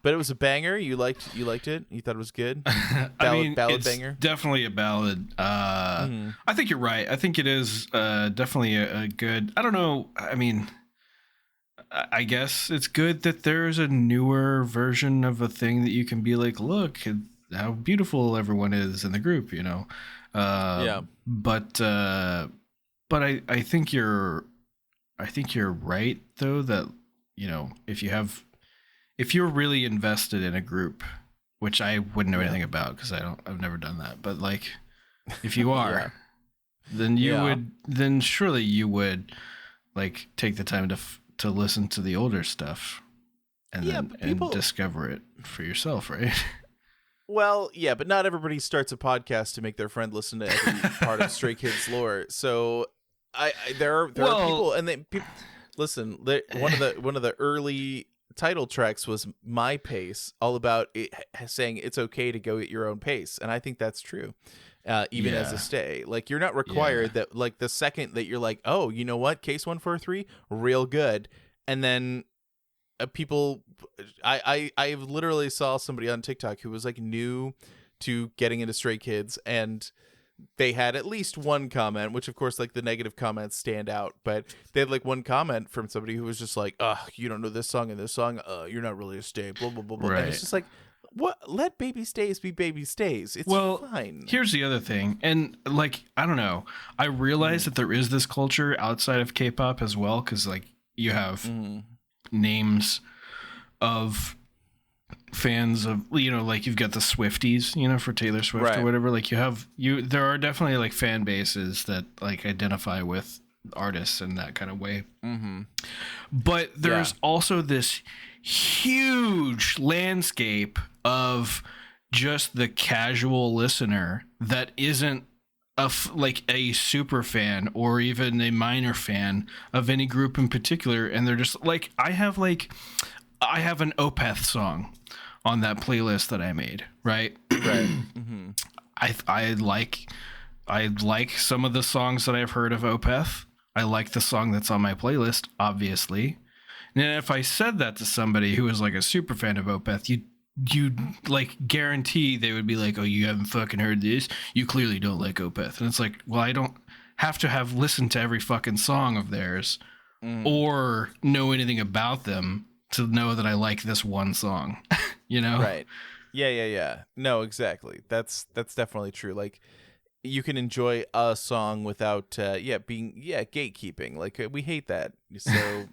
But it was a banger. You liked it? You thought it was good? Ballad it's banger? Definitely a ballad. I think you're right. I think it is definitely a good... I don't know. I guess it's good that there's a newer version of a thing that you can be like, look how beautiful everyone is in the group, Yeah. But I think you're right, though, that, if you're really invested in a group, which I wouldn't know anything about because I've never done that, but like, if you are, then surely you would like take the time to listen to the older stuff and and discover it for yourself, right? Well, yeah, but not everybody starts a podcast to make their friend listen to every part of Stray Kids lore. So there are people, and people listen. One of the early title tracks was My Pace, all about it, saying it's okay to go at your own pace, and I think that's true. Even as a stay, like, you're not required that, like, the second that you're like, oh, you know what, Case 143, real good, and then people, I literally saw somebody on TikTok who was like new to getting into Stray Kids, and they had at least one comment, which of course, like, the negative comments stand out, but they had like one comment from somebody who was just like, you don't know this song and this song, you're not really a stay, blah blah blah blah. Right. And it's just like, what? Let baby stays be baby stays. It's fine. Here's the other thing, and like, I don't know, I realize that there is this culture outside of K-pop as well, because like you have names of fans of, like, you've got the Swifties, for Taylor Swift or whatever. Like, there are definitely like fan bases that like identify with artists in that kind of way. But there's also this huge landscape of just the casual listener that isn't like a super fan or even a minor fan of any group in particular, and they're just like, I have an Opeth song on that playlist that I made, right? Right. I like some of the songs that I've heard of Opeth. I like the song that's on my playlist, obviously. And then if I said that to somebody who was like a super fan of Opeth, you like guarantee they would be like, oh, you haven't fucking heard this? You clearly don't like Opeth. And it's like, well, I don't have to have listened to every fucking song of theirs or know anything about them to know that I like this one song, Right. Yeah. No, exactly. That's definitely true. Like, you can enjoy a song without being gatekeeping. Like, we hate that. So,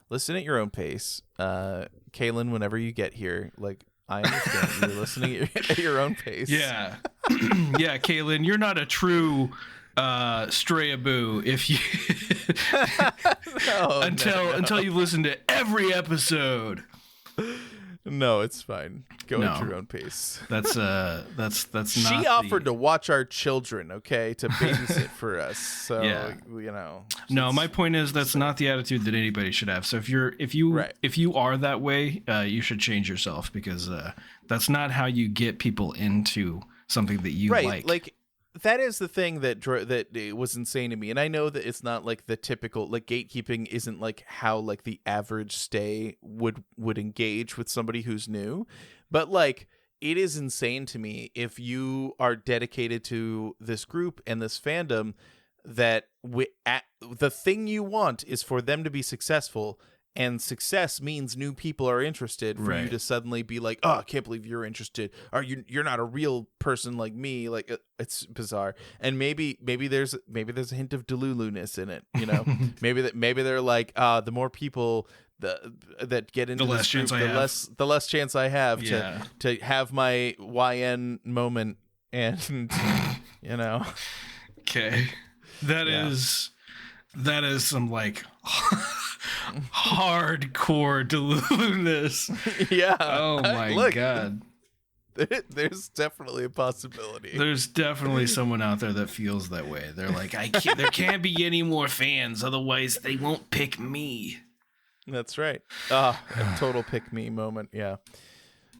listen at your own pace. Kaylin, whenever you get here, like, I understand you're listening at your own pace. Yeah. Yeah, Kaylin, you're not a true strayaboo if you until you've listened to every episode. No, it's fine. Go at your own pace. That's not. She offered to watch our children, okay, to babysit for us. So No, my point is that's not the attitude that anybody should have. So if you are that way, you should change yourself, because that's not how you get people into something that you like. Like, that is the thing that was insane to me. And I know that it's not like the typical, like, gatekeeping isn't like how like the average stay would engage with somebody who's new, but like, it is insane to me if you are dedicated to this group and this fandom that the thing you want is for them to be successful, and success means new people are interested, for you to suddenly be like, oh, I can't believe you're interested, or you're not a real person like me. Like, it's bizarre. And maybe there's a hint of Delulu-ness in it, you know. maybe they're like, the more people that get into the this group, the less chance I have to have my YN moment. And you know, okay, that is some like hardcore Delulu-ness. Yeah. Oh my God. There's definitely a possibility. There's definitely someone out there that feels that way. They're like, there can't be any more fans, otherwise they won't pick me. That's right. A total pick me moment. Yeah.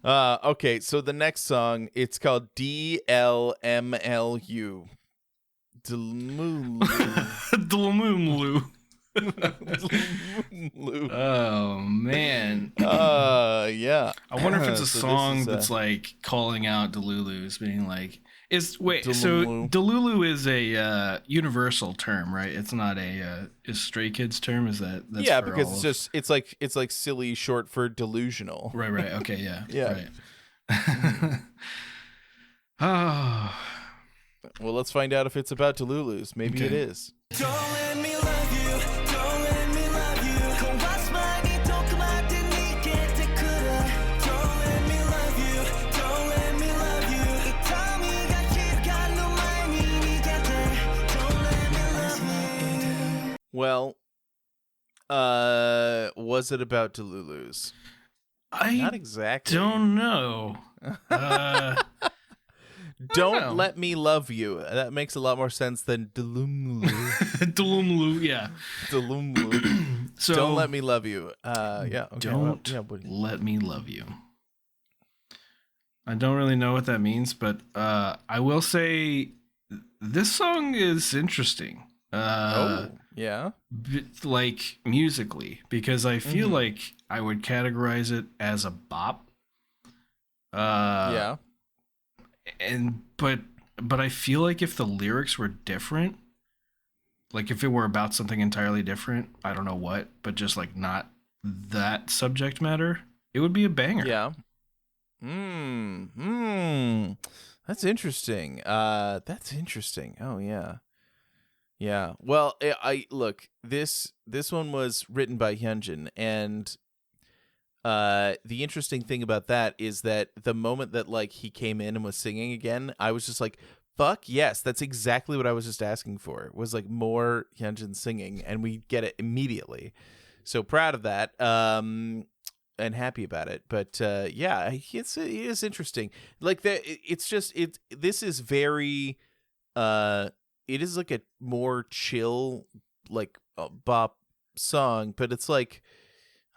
Okay, so the next song, it's called DLMLU. Delulu. Oh man. Yeah. I wonder if it's a song that's like calling out Delulus, being like, Delulu is a universal term, right? It's not a is Stray Kids term. Is that's because it's like silly short for delusional. Right. Okay. Yeah. Yeah. Right. Oh. Well, let's find out if it's about Delulus. Maybe it is. Don't let me love you. Don't let me love you. Don't let me love you. Don't let me love you. Well, was it about Delulus? Not exactly. Don't know. Don't let me love you. That makes a lot more sense than Delumlu. Delumlu, yeah. Delumlu. So don't let me love you. Yeah. Okay. Don't let me love you. I don't really know what that means, but I will say this song is interesting. Yeah. Like musically, because I feel like I would categorize it as a bop. Yeah. But I feel like if the lyrics were different, like if it were about something entirely different, I don't know what, but just like not that subject matter, it would be a banger. Yeah. That's interesting. That's interesting. Oh yeah. Yeah. Well, I look, this one was written by Hyunjin, and the interesting thing about that is that the moment that like he came in and was singing again, I was just like, fuck yes, that's exactly what I was just asking for. Was like more Hyunjin singing, and we get it immediately. So proud of that. And happy about it. But yeah, it is interesting. Like this is very it is like a more chill like bop song, but it's like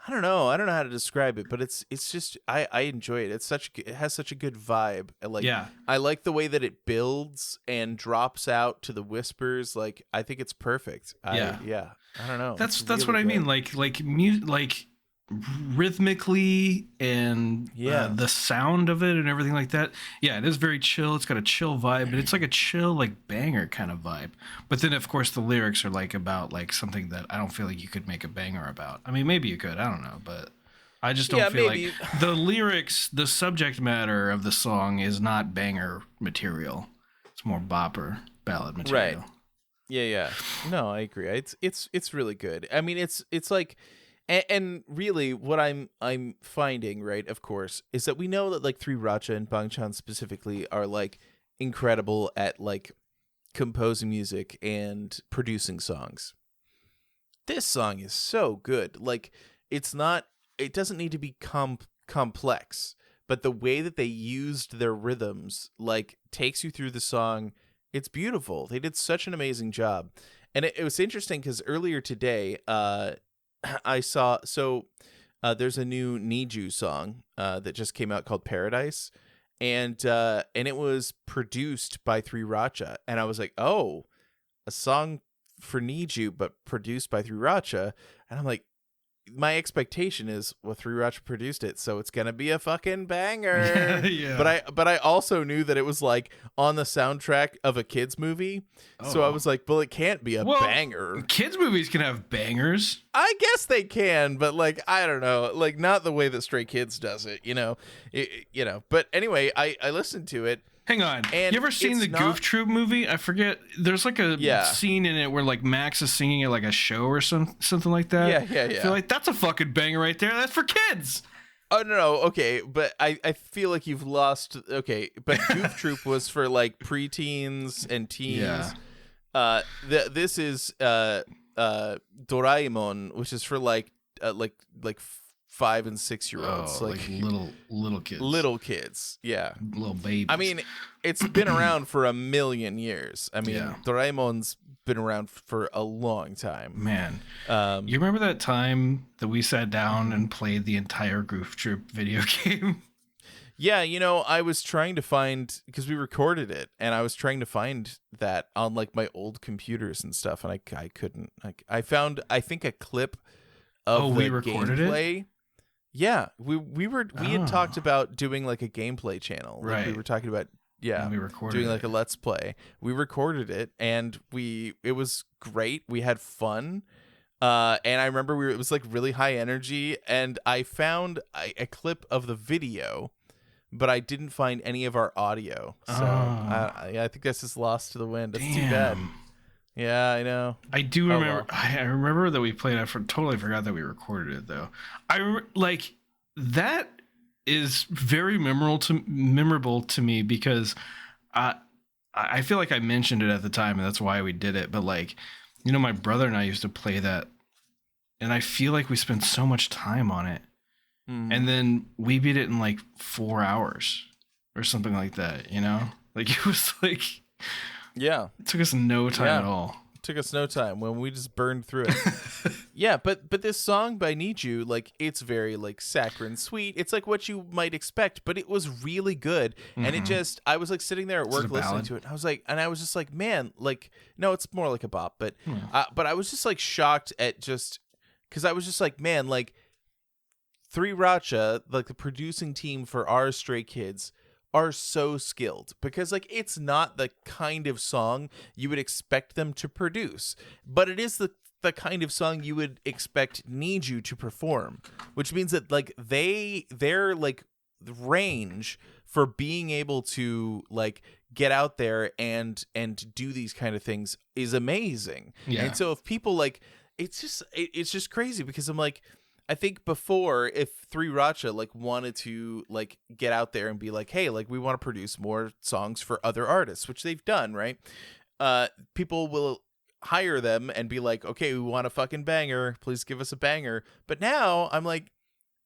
I don't know how to describe it, but it's just I enjoy it. It has such a good vibe. Like I like the way that it builds and drops out to the whispers. Like I think it's perfect. I don't know. That's really what I mean. Like rhythmically and the sound of it and everything like that. Yeah, it is very chill. It's got a chill vibe, but it's like a chill like banger kind of vibe. But then of course the lyrics are like about like something that I don't feel like you could make a banger about. I mean, maybe you could, I don't know, but I just don't feel like the lyrics, the subject matter of the song is not banger material. It's more bopper ballad material. Right. Yeah. No, I agree. It's really good. I mean, it's like and really, what I'm finding, right, of course, is that we know that like 3RACHA and Bangchan specifically are like incredible at like composing music and producing songs. This song is so good. Like it doesn't need to be complex, but the way that they used their rhythms like takes you through the song. It's beautiful. They did such an amazing job. And it was interesting because earlier today, I saw there's a new Niju song that just came out called Paradise, and it was produced by 3RACHA, and I was like, oh, a song for Niju but produced by 3RACHA, and I'm like, my expectation is, well, 3ROCHA produced it, so it's gonna be a fucking banger. Yeah. But I also knew that it was like on the soundtrack of a kids movie, so I was like, well, it can't be a banger. Kids movies can have bangers. I guess they can, but like, I don't know, like not the way that Stray Kids does it, you know. But anyway, I listened to it. Hang on. And you ever seen the Goof Troop movie? I forget. There's like a scene in it where like Max is singing at like a show or something like that. Yeah. I feel like that's a fucking banger right there. That's for kids. Oh no, okay, but I feel like you've lost. Okay, but Goof Troop was for like preteens and teens. Yeah. This is Doraemon, which is for like 5 and 6 year olds, like little kids. Little kids, yeah, little babies. I mean, it's been around for 1,000,000 years. I mean, Doraemon's been around for a long time. Man, you remember that time that we sat down and played the entire Goof Troop video game? Yeah, you know, I was trying to find, because we recorded it, and I was trying to find that on like my old computers and stuff, and I couldn't. Like, I found, I think, a clip of the gameplay. It? Yeah, we had talked about doing like a gameplay channel. Like, right. We were talking about we recorded doing like a let's play. We recorded it, and it was great. We had fun. And I remember it was like really high energy, and I found a clip of the video, but I didn't find any of our audio. So I think this is lost to the wind. That's too bad. Yeah, I know. I do remember. I remember that we played. I totally forgot that we recorded it though. Like that is very memorable to me because I feel like I mentioned it at the time, and that's why we did it. But like, you know, my brother and I used to play that, and I feel like we spent so much time on it, and then we beat it in like 4 hours or something like that. You know, like it was like. Yeah. It took us no time at all. It took us no time when we just burned through it. Yeah, but this song by Niju, like, it's very like saccharine sweet. It's like what you might expect, but it was really good. And it just, I was like sitting there at work listening to it. And I was just like, man, like, no, it's more like a bop, but I was just like shocked at just, because I was just like, man, like 3ROCHA, like the producing team for our Stray Kids, are so skilled, because like it's not the kind of song you would expect them to produce, but it is the kind of song you would expect Niju to perform, which means that like their like range for being able to like get out there and do these kind of things is amazing. Yeah. And so if people like, it's just crazy, because I'm like, I think before, if 3ROCHA like wanted to like get out there and be like, hey, like we want to produce more songs for other artists, which they've done, right? People will hire them and be like, okay, we want a fucking banger, please give us a banger. But now I'm like,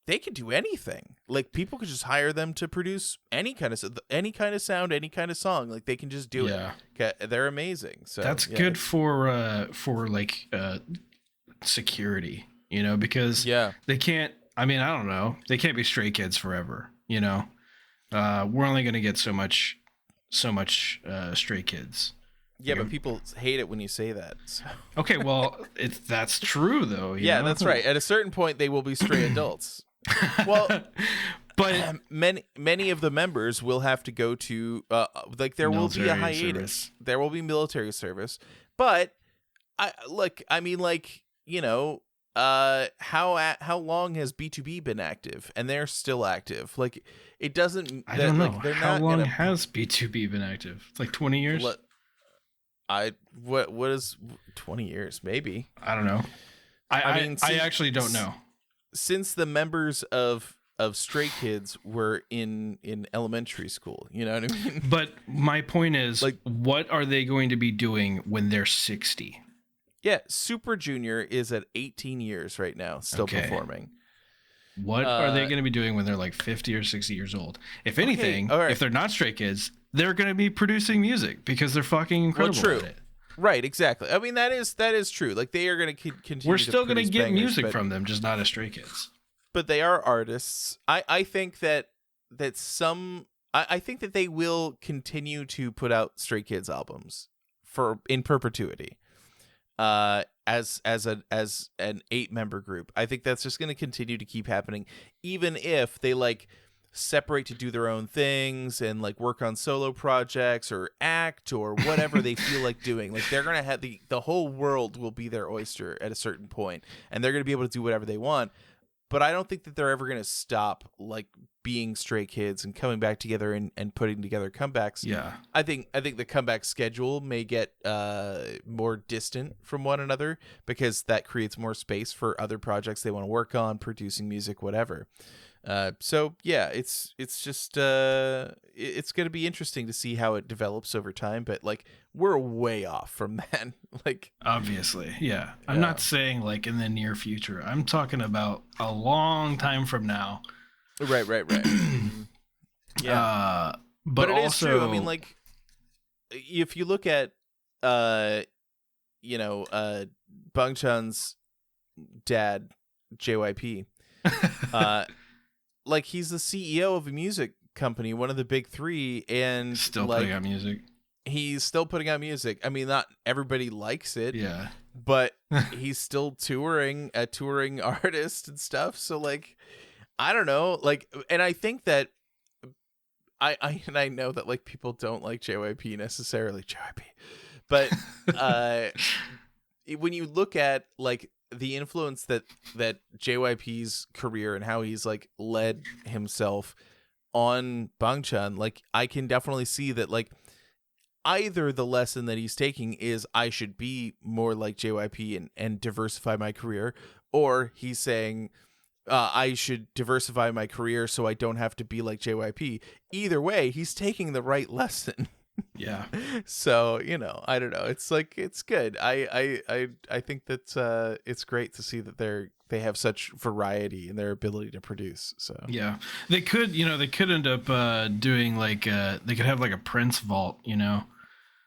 they could do anything. Like people could just hire them to produce any kind of sound, any kind of song. Like they can just do it. They're amazing. So that's good for like security. You know, because they can't, I mean, I don't know, they can't be Stray Kids forever, you know. We're only going to get so much Stray Kids. Yeah, but people hate it when you say that. So. Okay, well, that's true though. You know? That's right. At a certain point, they will be stray adults. Well, but many of the members will have to go to like there will be a hiatus. Service. There will be military service, but you know. How long has B2B been active? And they're still active. Like it doesn't. I don't know. Like, how long has B2B been active? It's like 20 years. What is 20 years? Maybe. I don't know. I mean, I actually don't know. Since the members of Stray Kids were in elementary school, you know what I mean? But my point is, like, what are they going to be doing when they're 60? Yeah, Super Junior is at 18 years right now, still performing. What are they going to be doing when they're like 50 or 60 years old? If anything, if they're not Stray Kids, they're going to be producing music because they're fucking incredible at it. Right, exactly. I mean, that is true. Like they are going to continue. We're still going to get music from them, just not as Stray Kids. But they are artists. I think that I think that they will continue to put out Stray Kids albums in perpetuity. as an 8-member group. I think that's just going to continue to keep happening, even if they like separate to do their own things and like work on solo projects or act or whatever they feel like doing. Like they're going to have the whole world will be their oyster at a certain point, and they're going to be able to do whatever they want. But I don't think that they're ever going to stop like being Stray Kids and coming back together and putting together comebacks. Yeah. I think the comeback schedule may get more distant from one another because that creates more space for other projects they want to work on, producing music, whatever. So yeah, it's just it's going to be interesting to see how it develops over time, but like we're way off from that. Like obviously, yeah. I'm not saying like in the near future. I'm talking about a long time from now. Right. Yeah. But it also, is true. I mean, like if you look at Bangchan's dad, JYP, like he's the CEO of a music company, one of the big 3, and still like, putting out music. He's still putting out music. I mean, not everybody likes it, Yeah, but he's still touring, a touring artist and stuff. So like, I don't know, like, and I think that I know that like people don't like JYP necessarily, but when you look at like the influence that JYP's career and how he's like led himself on Bangchan, like I can definitely see that like either the lesson that he's taking is I should be more like JYP and diversify my career, or he's saying I should diversify my career so I don't have to be like JYP. Either way, he's taking the right lesson. Yeah. So, I don't know. It's like, it's good. I think that it's great to see that they have such variety in their ability to produce. So yeah, they could end up doing like they could have like a Prince vault,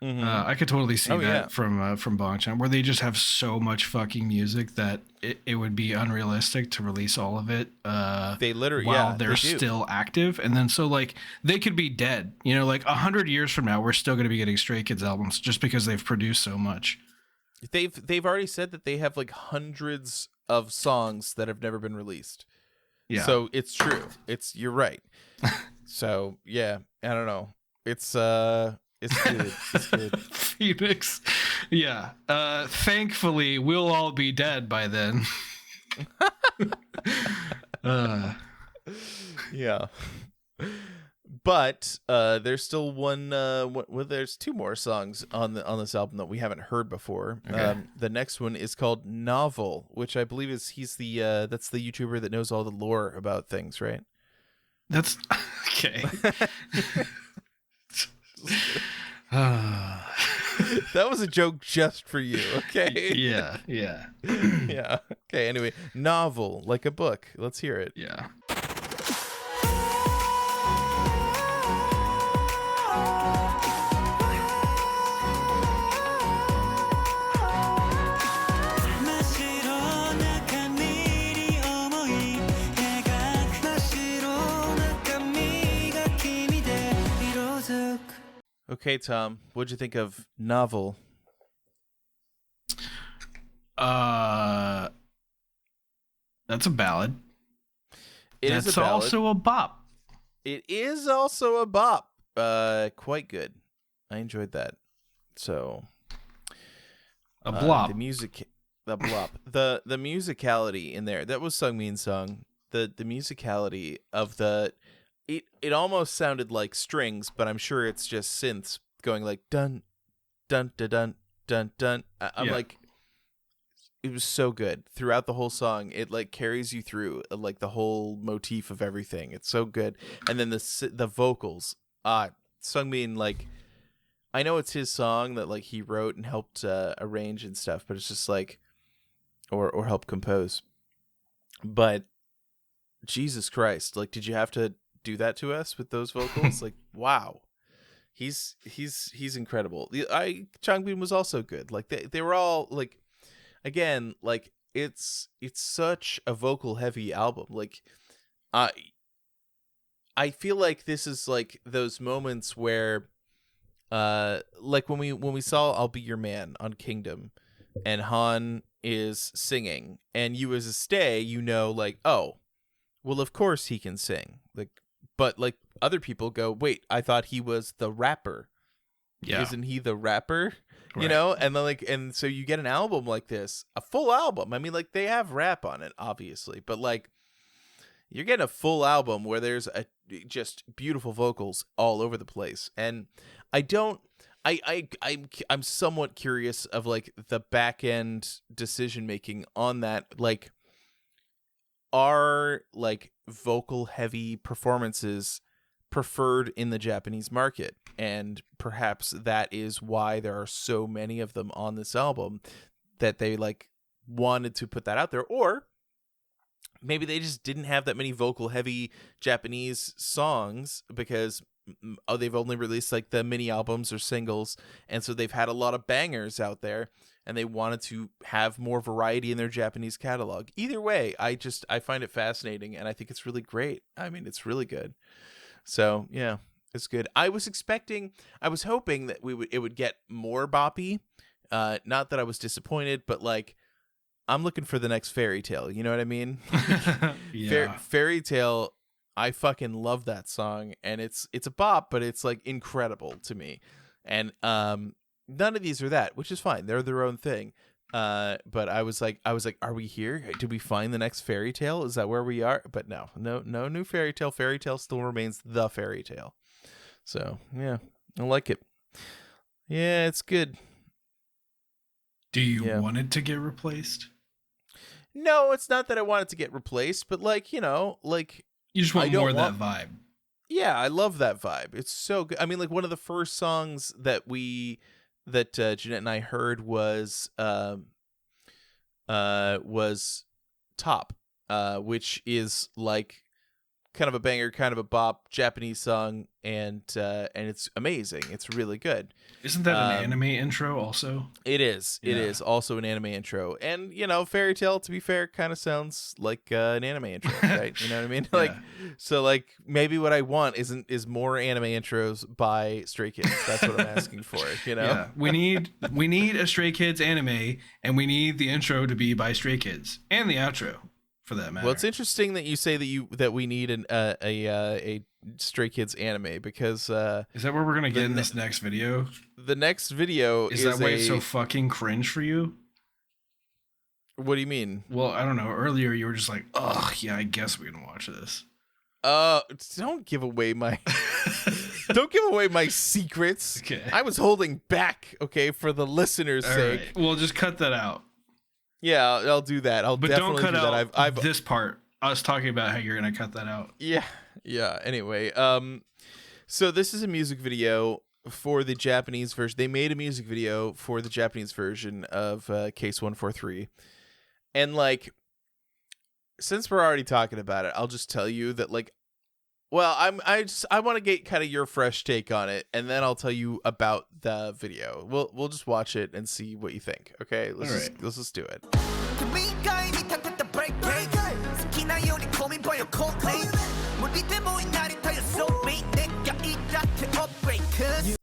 Mm-hmm. I could totally see that from Bangchan, where they just have so much fucking music that it would be unrealistic to release all of it. They literally while they're still active, and then so like they could be dead. Like 100 years from now, we're still going to be getting Stray Kids albums just because they've produced so much. They've already said that they have like hundreds of songs that have never been released. Yeah. So it's true. You're right. So yeah, I don't know. It's good. It's good. Phoenix. Yeah. Thankfully, we'll all be dead by then. Yeah. But there's still there's 2 more songs on this album that we haven't heard before. Okay. The next one is called Novel, which I believe he's the that's the YouTuber that knows all the lore about things, right? That's okay. That was a joke just for you, okay? Yeah. Yeah. Okay, anyway, Novel, like a book. Let's hear it. Yeah. Okay, Tom, what'd you think of Novel? That's a ballad. It's also a bop. It is also a bop. Quite good. I enjoyed that. So a blop. The blop. The musicality in there. That was Sungmin's song. The musicality of it almost sounded like strings, but I'm sure it's just synths going like dun dun dun dun dun dun. I'm like, it was so good throughout the whole song. It like carries you through like the whole motif of everything. It's so good. And then the vocals. Sungmin, like, I know it's his song that like he wrote and helped arrange and stuff, but it's just like, or help compose. But Jesus Christ, like, did you have to do that to us with those vocals? Like, wow, he's incredible. Changbin was also good. Like they were all like, again, like it's such a vocal heavy album. Like I feel like this is like those moments where like when we saw I'll Be Your Man on Kingdom, and Han is singing, and you as a stay, you know, like, oh, well, of course he can sing. Like, but like other people go, wait, I thought he was the rapper. Yeah. Isn't he the rapper? You Right. know, and then like, and so you get an album like this, a full album. I mean, like they have rap on it, obviously, but like you're getting a full album where there's just beautiful vocals all over the place. And I'm somewhat curious of like the back end decision making on that. Like, are like vocal heavy performances preferred in the Japanese market? And perhaps that is why there are so many of them on this album, that they like wanted to put that out there. Or maybe they just didn't have that many vocal heavy Japanese songs because they've only released like the mini albums or singles, and so they've had a lot of bangers out there, and they wanted to have more variety in their Japanese catalog. Either way, I find it fascinating, and I think it's really great. I mean, it's really good. So yeah, it's good. I was hoping that it would get more boppy. Not that I was disappointed, but like, I'm looking for the next Fairy Tale. You know what I mean? Yeah. Fairy Tale, I fucking love that song, and it's a bop, but it's like incredible to me. And none of these are that, which is fine. They're their own thing. But I was like, are we here? Did we find the next Fairy Tale? Is that where we are? But no new Fairy Tale. Fairy Tale still remains the Fairy Tale. So yeah, I like it. Yeah, it's good. Do you want it to get replaced? No, it's not that I want it to get replaced, but like, you know, like You just want more of that vibe. Yeah, I love that vibe. It's so good. I mean, like one of the first songs that Jeanette and I heard was Top, which is like kind of a banger, kind of a bop Japanese song, and it's amazing. It's really good. Isn't that an anime intro also? It is. It is also an anime intro. And, you know, Fairy Tale, to be fair, kind of sounds like an anime intro, right? You know what I mean? Like, so like maybe what I want is more anime intros by Stray Kids. That's what I'm asking for, you know? Yeah. We need a Stray Kids anime, and we need the intro to be by Stray Kids and the outro, for that matter. Well, it's interesting that you say that we need a Stray Kids anime, because is that where we're gonna get in this next video? The next video is that why it's so fucking cringe for you? What do you mean? Well, I don't know. Earlier you were just like, "Oh, yeah, I guess we're gonna watch this." Don't give away my secrets. Okay. I was holding back, okay, for the listeners' sake. Right. Well, just cut that out. Yeah, I'll do that. But definitely don't cut do that. out I've this part. I was talking about how you're gonna cut that out. Yeah. Anyway, so this is a music video for the Japanese version. They made a music video for the Japanese version of Case 143, and like, since we're already talking about it, I'll just tell you that like, well, I want to get kind of your fresh take on it, and then I'll tell you about the video. We'll just watch it and see what you think. Okay, let's just do it.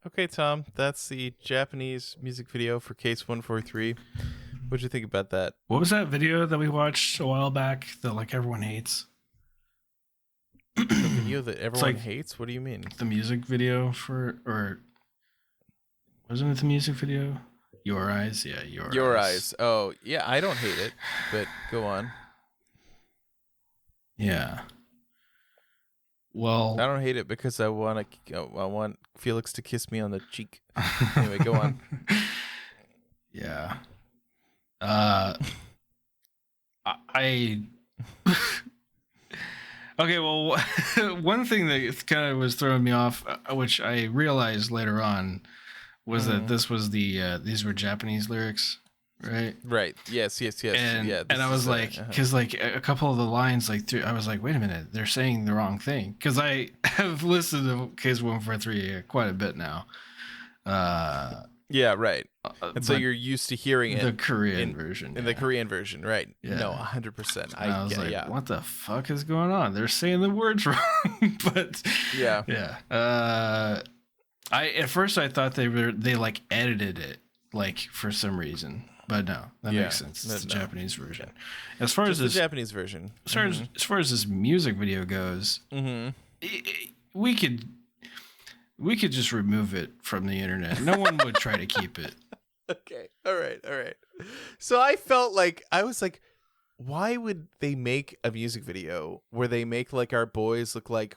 Okay, Tom, that's the Japanese music video for Case 143. What'd you think about that? What was that video that we watched a while back that like everyone hates? The video that everyone hates? What do you mean? The music video or wasn't it the music video? Your Eyes? Yeah, Your Eyes. Oh, yeah, I don't hate it, but go on. Yeah. Well, I don't hate it because I want Felix to kiss me on the cheek. Anyway, go on. Yeah. Okay, well, one thing that kind of was throwing me off, which I realized later on, was that this was these were Japanese lyrics, right? Right. Yes. And, yeah. And I was like, because like a couple of the lines, like I was like, wait a minute, they're saying the wrong thing. Because I have listened to Case 143 quite a bit now. Yeah, right. And so you're used to hearing it the Korean version. In the Korean version, right? Yeah. No, 100%. I was like, what the fuck is going on? They're saying the words wrong. But yeah. At first I thought they like edited it, like for some reason. But no, that makes sense. It's the Japanese version. As far as the this Japanese version, as far as this music video goes, we could just remove it from the internet. No one would try to keep it. Okay. All right. So I felt like I was like, why would they make a music video where they make like our boys look like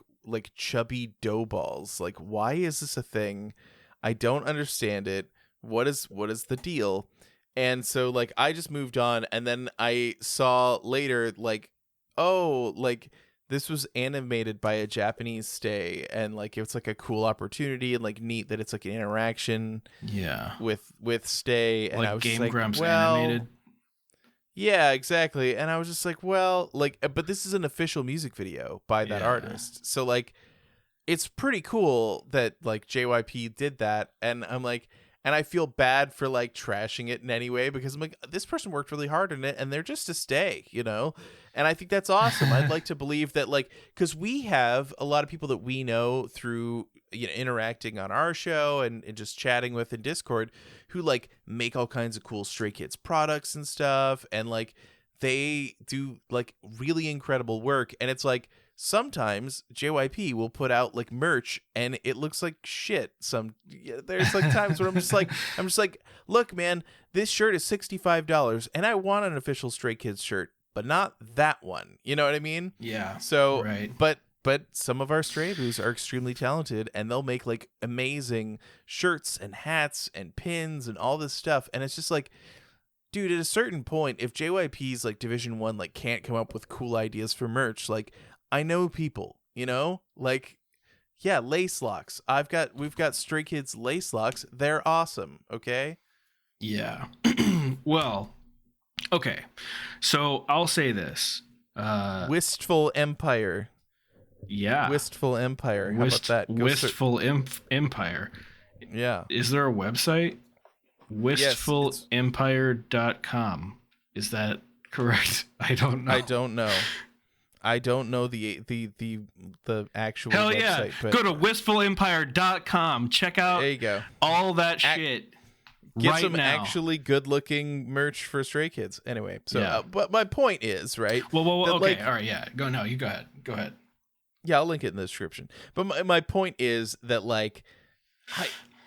chubby dough balls? Like, why is this a thing? I don't understand it. What is the deal? And so like I just moved on, and then I saw later like, oh, like this was animated by a Japanese stay, and like it's like a cool opportunity, and like neat that it's like an interaction with stay. And like I was Game just like, Grumps well, animated. Yeah, exactly. And I was just like, well, like, but this is an official music video by that artist. So like, it's pretty cool that like JYP did that. And I'm like, and I feel bad for like trashing it in any way, because I'm like, this person worked really hard on it and they're just to stay, you know? And I think that's awesome. I'd like to believe that, like, because we have a lot of people that we know through, you know, interacting on our show and just chatting with in Discord, who like make all kinds of cool Stray Kids products and stuff. And like, they do like really incredible work. And it's like, sometimes JYP will put out like merch and it looks like shit. There's like times where I'm just like, look, man, this shirt is $65 and I want an official Stray Kids shirt, but not that one. You know what I mean? Yeah. So, right. But some of our Stray Boos are extremely talented, and they'll make like amazing shirts and hats and pins and all this stuff. And it's just like, dude, at a certain point, if JYP's like Division 1 like can't come up with cool ideas for merch, like, I know people, you know, like, yeah, lace locks. We've got Stray Kids lace locks. They're awesome. Okay. Yeah. Well, okay. So I'll say this. Wistful Empire. Yeah. Wistful Empire. How about that? Wistful Empire. Yeah. Is there a website? Wistfulempire.com. Is that correct? I don't know. I don't know the actual Hell website. Yeah. But Go to wistfulempire.com. Check out there you go. all that shit. Get right some now. actually good-looking merch for Stray Kids. Anyway, so but my point is, right? Well, okay, like, all right, yeah. Go ahead. Yeah, I'll link it in the description. But my point is that, like,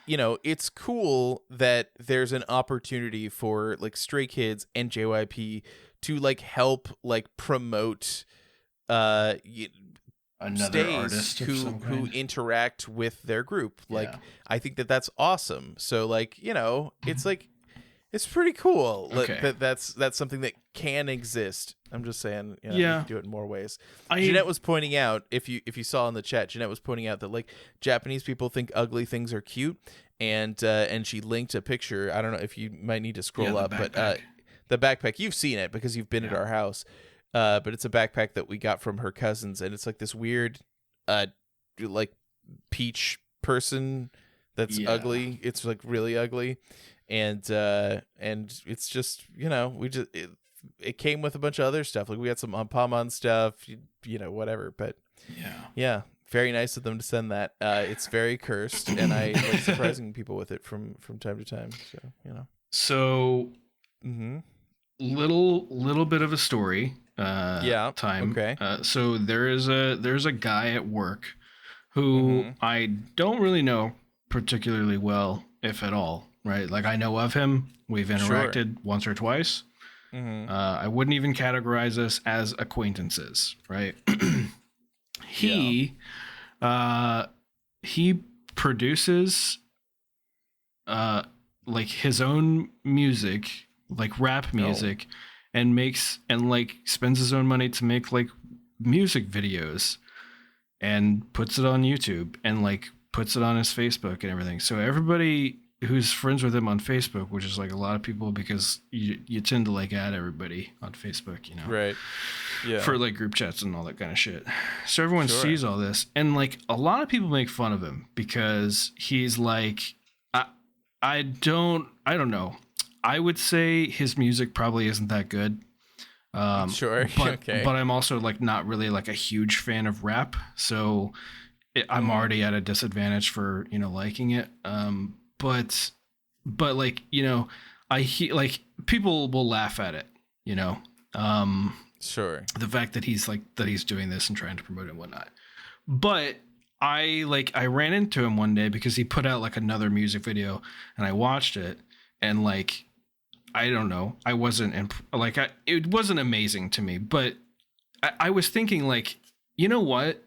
you know, it's cool that there's an opportunity for like Stray Kids and JYP to like help like promote another stays artist who interact with their group. Like, I think that's awesome. So like, you know, it's like, it's pretty cool that's something that can exist. I'm just saying, you know, you can do it in more ways. Jeanette was pointing out, if you saw in the chat, Jeanette was pointing out that like Japanese people think ugly things are cute, and she linked a picture. I don't know if you might need to scroll up, but the backpack, you've seen it because you've been at our house. But it's a backpack that we got from her cousins, and it's like this weird like peach person that's ugly. It's like really ugly. And it's just, you know, it came with a bunch of other stuff. Like we had some Ampamon stuff, you know, whatever. But yeah, very nice of them to send that. It's very cursed, and I like surprising people with it from time to time. So, you know. So, little bit of a story. Time. Okay. So there's a guy at work who I don't really know particularly well, if at all. Right, like I know of him. We've interacted once or twice. I wouldn't even categorize us as acquaintances. Right. He produces like his own music, like rap music, and makes and like spends his own money to make like music videos and puts it on YouTube and like puts it on his Facebook and everything. So everybody who's friends with him on Facebook, which is like a lot of people, because you tend to like add everybody on Facebook, you know, right? Yeah, for like group chats and all that kind of shit. So everyone sees all this, and like a lot of people make fun of him because he's like, I don't know. I would say his music probably isn't that good. But I'm also like not really like a huge fan of rap, so I'm already at a disadvantage for, you know, liking it. But like, you know, like people will laugh at it, you know. Sure. The fact that he's doing this and trying to promote it and whatnot. But I ran into him one day because he put out like another music video, and I watched it, and like, I don't know, I wasn't it wasn't amazing to me, but I was thinking like, you know what?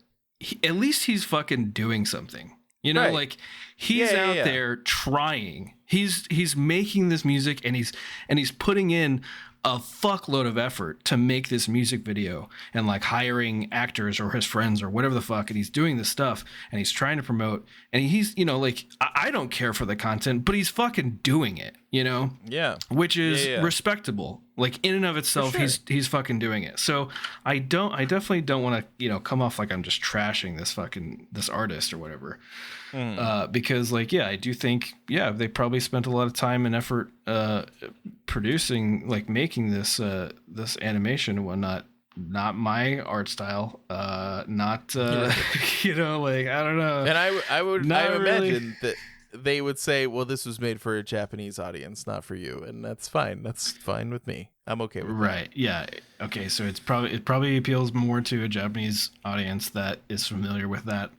At least he's fucking doing something. You know, like he's out there trying. He's making this music, and he's putting in a fuckload of effort to make this music video, and like hiring actors or his friends or whatever the fuck, and he's doing this stuff, and he's trying to promote, and he's, you know, like I don't care for the content, but he's fucking doing it, you know? Yeah. Which is respectable. Like in and of itself, sure. he's fucking doing it. So I definitely don't want to, you know, come off like I'm just trashing this artist or whatever. Because like, yeah, I do think, they probably spent a lot of time and effort producing, like making this animation and whatnot. Not my art style, not you know, like I don't know. And I would Not really. imagine that they would say, well, this was made for a Japanese audience, not for you, and that's fine. That's fine with me. I'm okay with Right. Yeah. Okay. So it probably appeals more to a Japanese audience that is familiar with that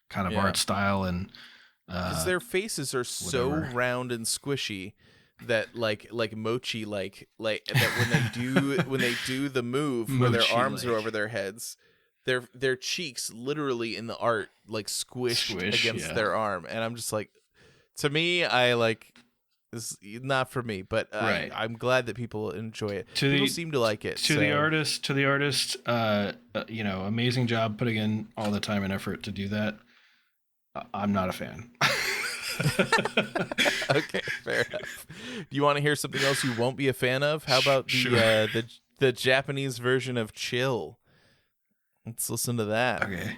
kind of art style, and because their faces are so round and squishy that like mochi like that when they do the move where their arms are over their heads, their cheeks literally in the art like squish against their arm, and I'm just like, to me, I like, it's not for me, but I'm glad that people enjoy it. People seem to like it. To the artist, you know, amazing job putting in all the time and effort to do that. I'm not a fan. Okay, fair enough. Do you want to hear something else you won't be a fan of? How about the Japanese version of Chill? Let's listen to that. Okay.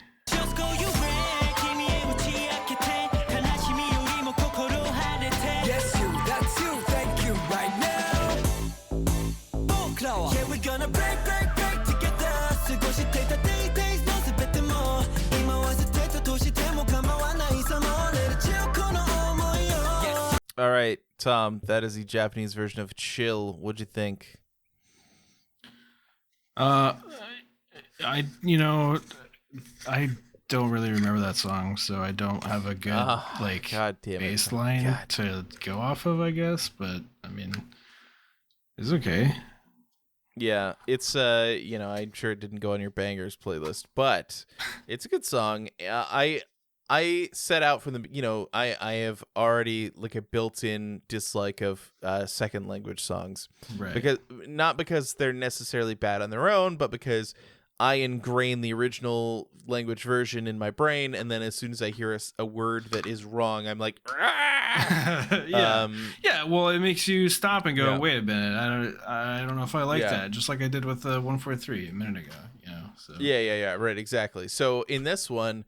Yes, you, that's you, thank you right now. Yeah, we're gonna break together. 過ごしてた days の全ても今は捨てたとしても構わないさもれるchillこの想いよ All right, Tom, that is the Japanese version of Chill. What'd you think? I don't really remember that song, so I don't have a good baseline to go off of, I guess. But I mean, it's okay. Yeah, it's I'm sure it didn't go on your bangers playlist, but it's a good song. I set out from the, I have already like a built-in dislike of second language songs, right? Not because they're necessarily bad on their own, but because I ingrain the original language version in my brain, and then as soon as I hear a word that is wrong, I'm like, well, it makes you stop and go, wait a minute, I don't know if I like that, just like I did with 143 a minute ago, so right, exactly. So in this one,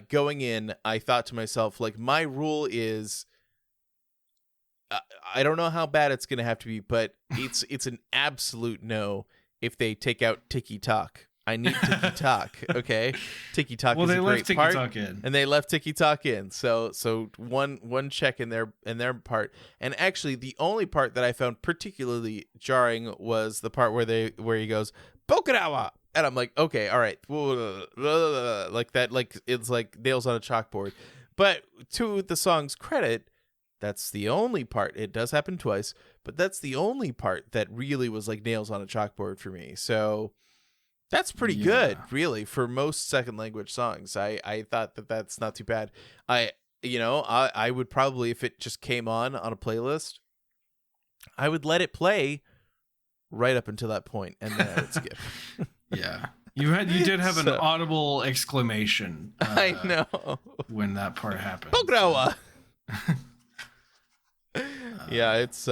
going in, I thought to myself, like, my rule is, I don't know how bad it's gonna have to be, but it's an absolute no if they take out Tiki Talk. I need Tiki Talk, okay? Tiki Talk is a great part, and they left Tiki Talk in. So one check in their part. And actually, the only part that I found particularly jarring was the part where he goes Bokurawa, and I'm like, okay, all right, like that, like it's like nails on a chalkboard. But to the song's credit, that's the only part. It does happen twice, but that's the only part that really was like nails on a chalkboard for me. So that's pretty good, really, for most second language songs. I thought that that's not too bad. I would probably, if it just came on a playlist, I would let it play right up until that point, and then I would skip. Yeah. You did have an audible exclamation. I know. When that part happened. Bokurawa! Yeah, it's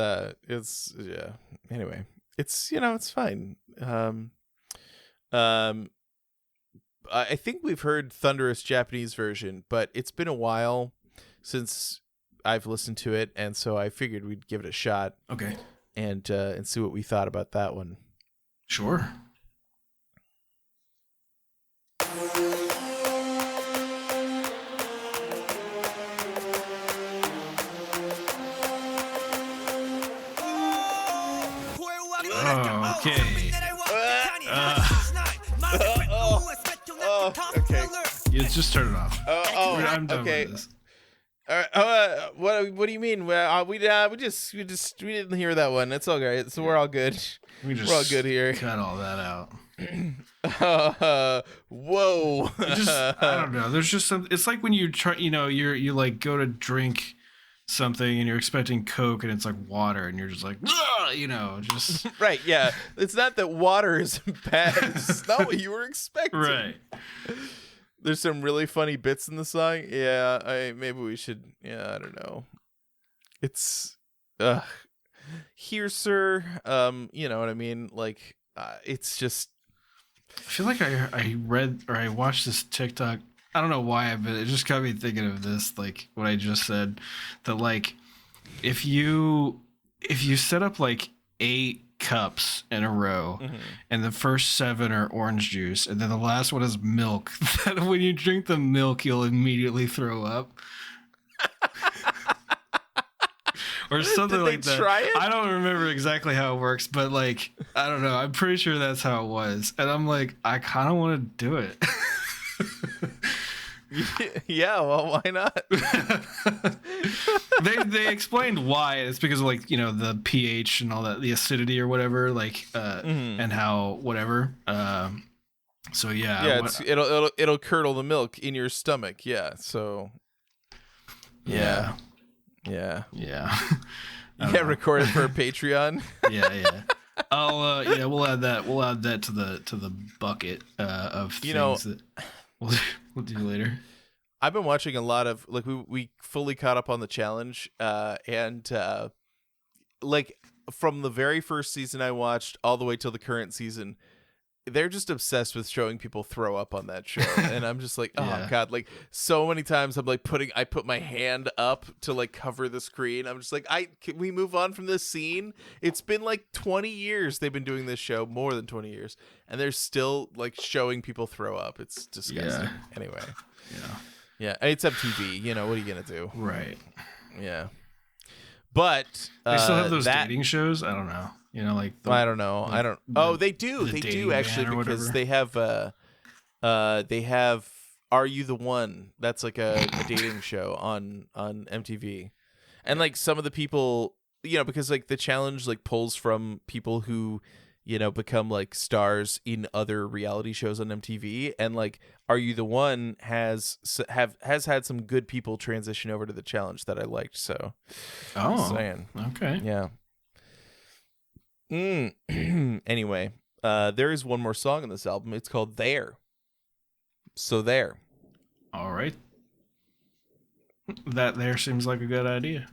anyway, it's it's fine. I think we've heard Thunderous Japanese version, but it's been a while since I've listened to it, and so I figured we'd give it a shot. Okay. And see what we thought about that one. Sure. You just turn it off. I'm done okay. with this. All right. What do you mean? We didn't hear that one. It's all right. So we're all good. We're all good here. Cut all that out. Whoa. I don't know. There's just some. It's like when you try. You like go to drink something and you're expecting Coke and it's like water and you're just like, just right. Yeah. It's not that water is bad. It's not what you were expecting. Right. There's some really funny bits in the song. Yeah. Maybe we should. Yeah. I don't know. It's here, sir. You know what I mean? Like, it's just. I feel like I read or I watched this TikTok. I don't know why, but it just got me thinking of this, like what I just said. That like, if you set up like 8 cups in a row, and the first 7 are orange juice, and then the last one is milk, that when you drink the milk, you'll immediately throw up. Or something like that. Try it? I don't remember exactly how it works, but like, I don't know. I'm pretty sure that's how it was. And I'm like, I kind of want to do it. Yeah, well, why not? They explained why. It's because of like, the pH and all that, the acidity or whatever, like, and how whatever. So yeah. It'll curdle the milk in your stomach. Yeah. So. Yeah. Yeah. Record it for a Patreon. Yeah. We'll add that. We'll add that to the bucket of things that we'll do later. I've been watching a lot of we fully caught up on the challenge, and like from the very first season I watched all the way till the current season. They're just obsessed with showing people throw up on that show. And I'm just like, oh God, like so many times I'm like I put my hand up to like cover the screen. I'm just like, can we move on from this scene? It's been like 20 years they've been doing this show, more than 20 years. And they're still like showing people throw up. It's disgusting. Yeah. Anyway. Yeah. It's MTV, what are you going to do? Right. Yeah. But they still have those dating shows. I don't know. Like I don't know. I don't. They do. They do actually, because they have Are You the One? That's like a dating show on MTV, and like some of the people, because like the challenge like pulls from people who become like stars in other reality shows on MTV, and like Are You the One has had some good people transition over to the challenge that I liked. So, okay, yeah. Anyway, there is one more song on this album. It's called There. So there. All right. That there seems like a good idea.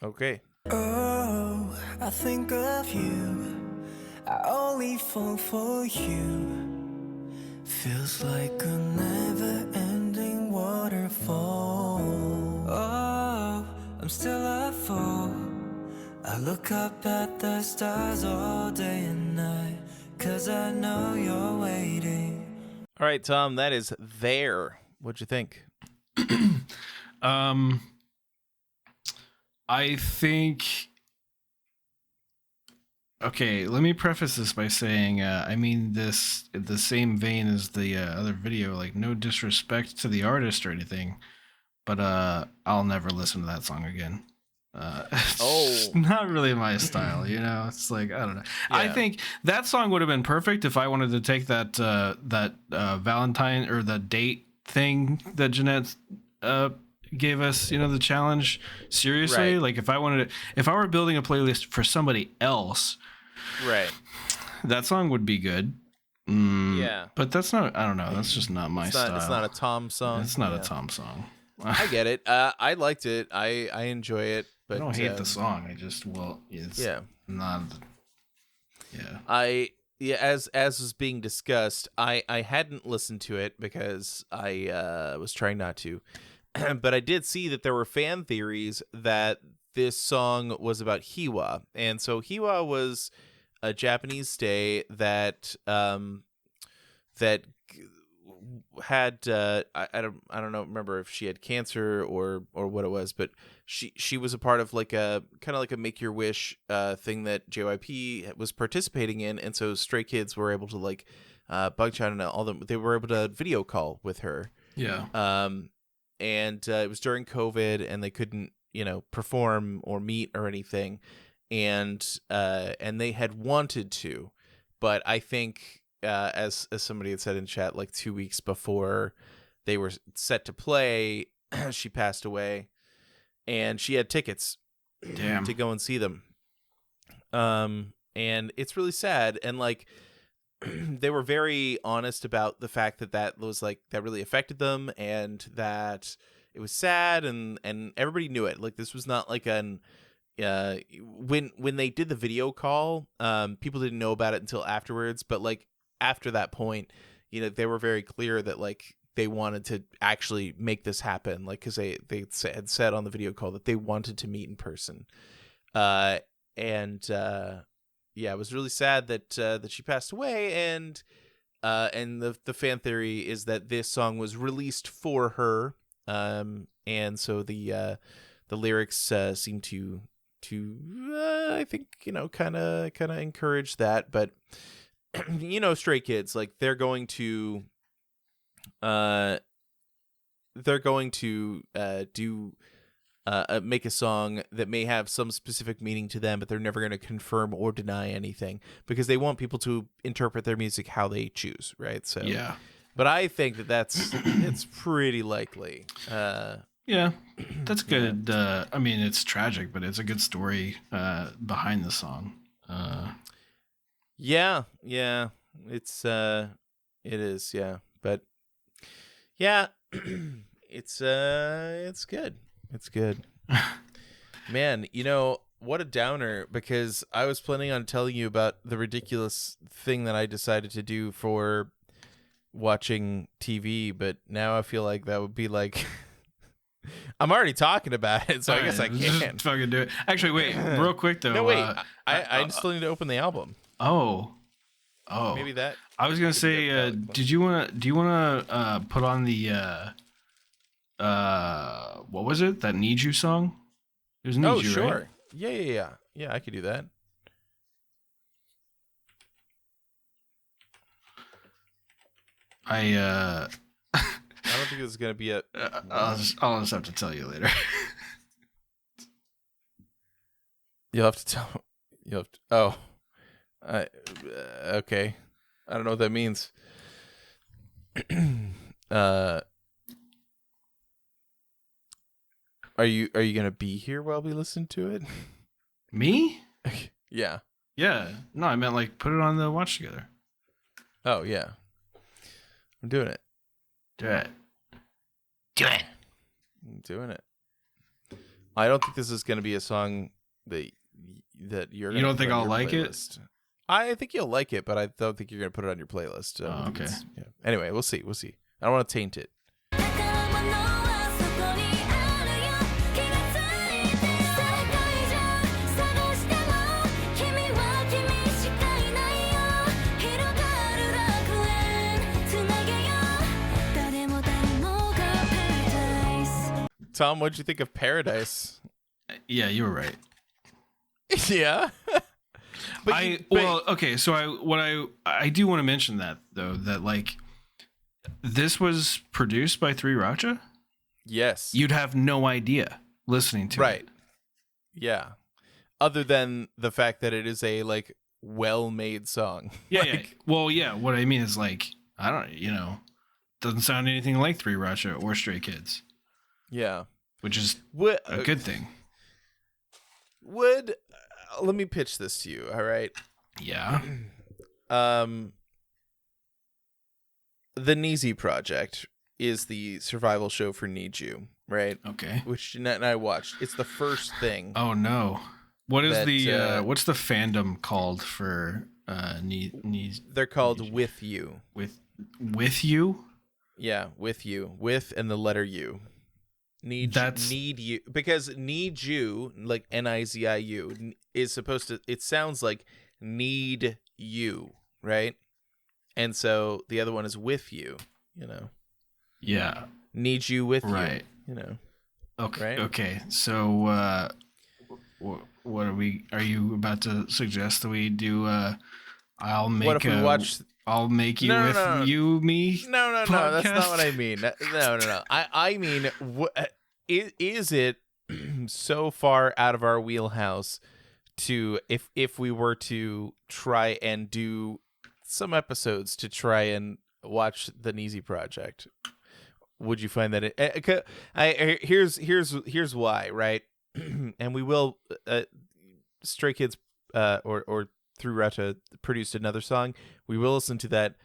Okay. Oh, I think of you. I only fall for you. Feels like a never-ending waterfall. Oh, I'm still a fool. I look up at the stars all day and night, 'cause I know you're waiting. All right, Tom, that is There. What'd you think? I think... Okay, let me preface this by saying, I mean this in the same vein as the other video, like no disrespect to the artist or anything, but I'll never listen to that song again. It's not really my style, It's like, I don't know. Yeah. I think that song would have been perfect if I wanted to take that Valentine or the date thing that Jeanette gave us, the challenge seriously. Right. Like if I were building a playlist for somebody else, right, that song would be good. Yeah, but that's not. I don't know. That's just not my style. It's not a Tom song. It's not a Tom song. I get it. I liked it. I enjoy it. But I don't hate the song. I just it's not. Yeah. As was being discussed, I hadn't listened to it because I was trying not to, but I did see that there were fan theories that this song was about Hiwa, and so Hiwa was a Japanese stay that had I don't know, remember if she had cancer or what it was, but she was a part of like a kind of like a Make Your Wish thing that JYP was participating in, and so Stray Kids were able to like Bugchan and all them, they were able to video call with her, Yeah. And it was during COVID, and they couldn't, perform or meet or anything, and they had wanted to, but I think as somebody had said in chat, like 2 weeks before they were set to play, she passed away, and she had tickets to go and see them. And it's really sad, and like they were very honest about the fact that was like that really affected them, and that it was sad, and everybody knew it. Like, this was not like when they did the video call, people didn't know about it until afterwards, but like after that point, they were very clear that like they wanted to actually make this happen, like, because they had said on the video call that they wanted to meet in person. Yeah, it was really sad that she passed away, and the fan theory is that this song was released for her, and so the lyrics seem to I think kind of encourage that, but Stray Kids, like, they're going to do make a song that may have some specific meaning to them, but they're never going to confirm or deny anything, because they want people to interpret their music how they choose, right? So yeah, but I think it's pretty likely. Yeah, that's good. I mean, it's tragic, but it's a good story behind the song. Yeah, it's it is, yeah, but yeah, it's good. It's good. Man, what a downer, because I was planning on telling you about the ridiculous thing that I decided to do for watching TV, but now I feel like that would be like I'm already talking about it, so I guess I can't. Just fucking do it. Actually, wait, real quick though. No, wait. I still need to open the album. Oh. Maybe that. I was gonna say, do you wanna put on the what was it? That Need You song? It was Need You, sure. Right? Yeah, I could do that. I don't think this is gonna be a. I'll just have to tell you later. You'll have to tell. Oh, okay. I don't know what that means. Are you gonna be here while we listen to it? Me? Yeah. Yeah. No, I meant like put it on the watch together. Oh yeah. I'm doing it. Do it. I'm doing it. I don't think this is gonna be a song that you're. You don't think I'll like playlist. I think you'll like it, but I don't think you're gonna put it on your playlist. Okay. Yeah. Anyway, we'll see. I don't want to taint it. Tom, what'd you think of Paradise? Yeah, you were right. Yeah. Okay, so I do want to mention that though, that like this was produced by 3RACHA. Yes. You'd have no idea listening to it. Right. Yeah. Other than the fact that it is a like well-made song. Yeah, like, yeah. Well, yeah, what I mean is like I don't, doesn't sound anything like 3RACHA or Stray Kids. Yeah. Which is a good thing. Let me pitch this to you, all right? Yeah. The Neezy Project is the survival show for Need You, right? Okay. Which Jeanette and I watched. It's the first thing. Oh no. What is what's the fandom called for Need? They're called With You. With You? Yeah, With You. With and the letter U. Need you, because Need You, like NIZIU, is supposed to, it sounds like need you, right? And so the other one is with you, Yeah. Need you with right. you, Okay. Right? Okay. So what are you about to suggest that we do? I'll make. What if we watch I'll make you you me. No, that's not what I mean. No. I mean, is it so far out of our wheelhouse to if we were to try and do some episodes to try and watch the Neezy Project? Would you find that here's why, right? And we will Stray Kids or through Retta produced another song. We will listen to that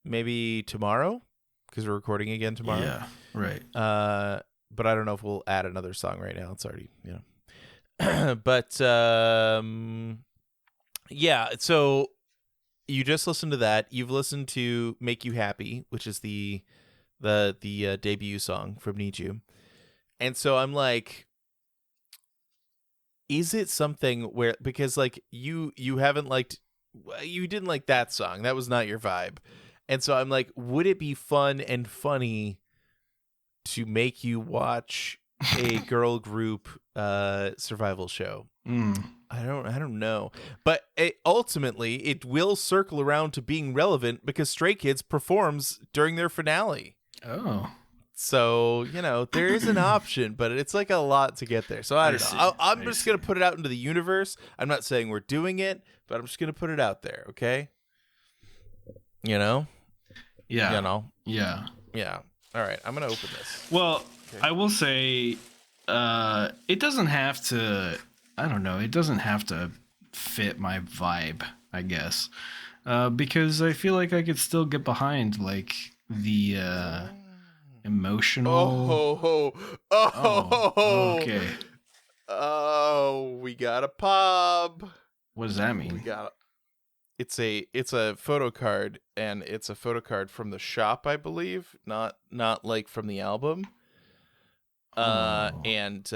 maybe tomorrow because we're recording again tomorrow. Yeah, right. But I don't know if we'll add another song right now. It's already, but yeah. So you just listened to that. You've listened to "Make You Happy," which is the debut song from Need You, and so I'm like, is it something where, because like you didn't like that song, that was not your vibe, and so I'm like, would it be fun and funny to make you watch a girl group survival show? I don't know, but ultimately it will circle around to being relevant because Stray Kids performs during their finale. Oh. So, there is an option, but it's like a lot to get there. So I don't know. I'm just going to put it out into the universe. I'm not saying we're doing it, but I'm just going to put it out there, okay? Yeah. Yeah. Yeah. All right, I'm going to open this. Well, okay. I will say it doesn't have to, I don't know, it doesn't have to fit my vibe, I guess. Because I feel like I could still get behind, like, the emotional. Oh, okay. Oh, we got a pub. What does that mean? It's a photo card, and it's a photo card from the shop, I believe, not like from the album. And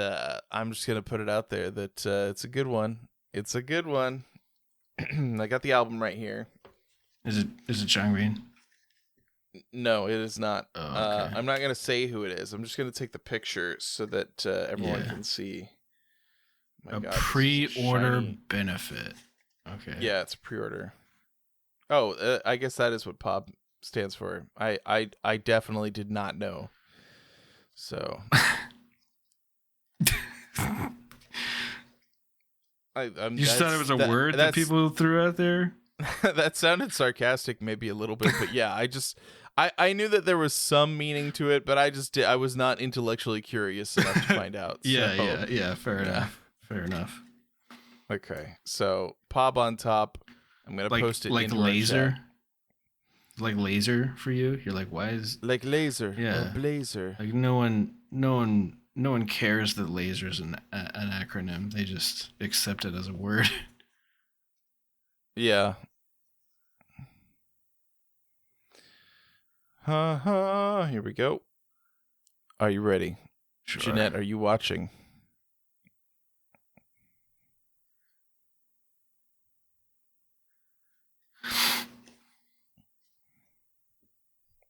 I'm just gonna put it out there that it's a good one. It's a good one. I got the album right here. Is it Changbin? No, it is not. Oh, okay. I'm not going to say who it is. I'm just going to take the picture so that everyone can see. Pre-order benefit. Okay. Yeah, it's a pre-order. Oh, I guess that is what POB stands for. I definitely did not know. So. You just thought it was a word that people threw out there? That sounded sarcastic maybe a little bit, but yeah, I knew that there was some meaning to it, but I was not intellectually curious enough to find out. Yeah, fair enough. Okay, so POB on top. I'm gonna post it like into laser. Like laser for you? You're like, why is like laser? Yeah, blazer. Like no one cares that laser's an acronym. They just accept it as a word. Yeah. Here we go. Are you ready? Sure. Jeanette, are you watching?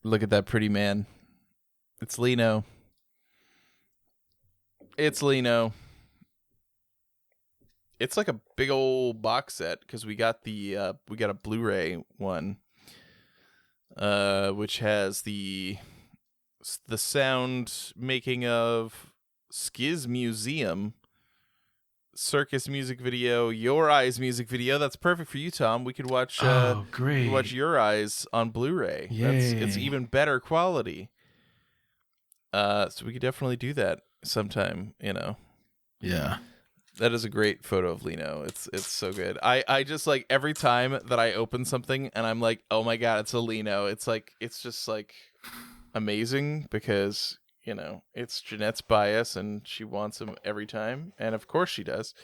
Look at that pretty man. It's Lino. It's Lino. It's like a big old box set because we got a Blu-ray one, which has the sound making of Skiz Museum, circus music video, Your Eyes music video. That's perfect for you, Tom. We could watch. Great! We could watch Your Eyes on Blu-ray. It's even better quality. So we could definitely do that sometime. Yeah. That is a great photo of Lino. It's so good. I just like every time that I open something and I'm like, oh my god, it's a Lino. It's just like amazing because it's Jeanette's bias and she wants him every time, and of course she does.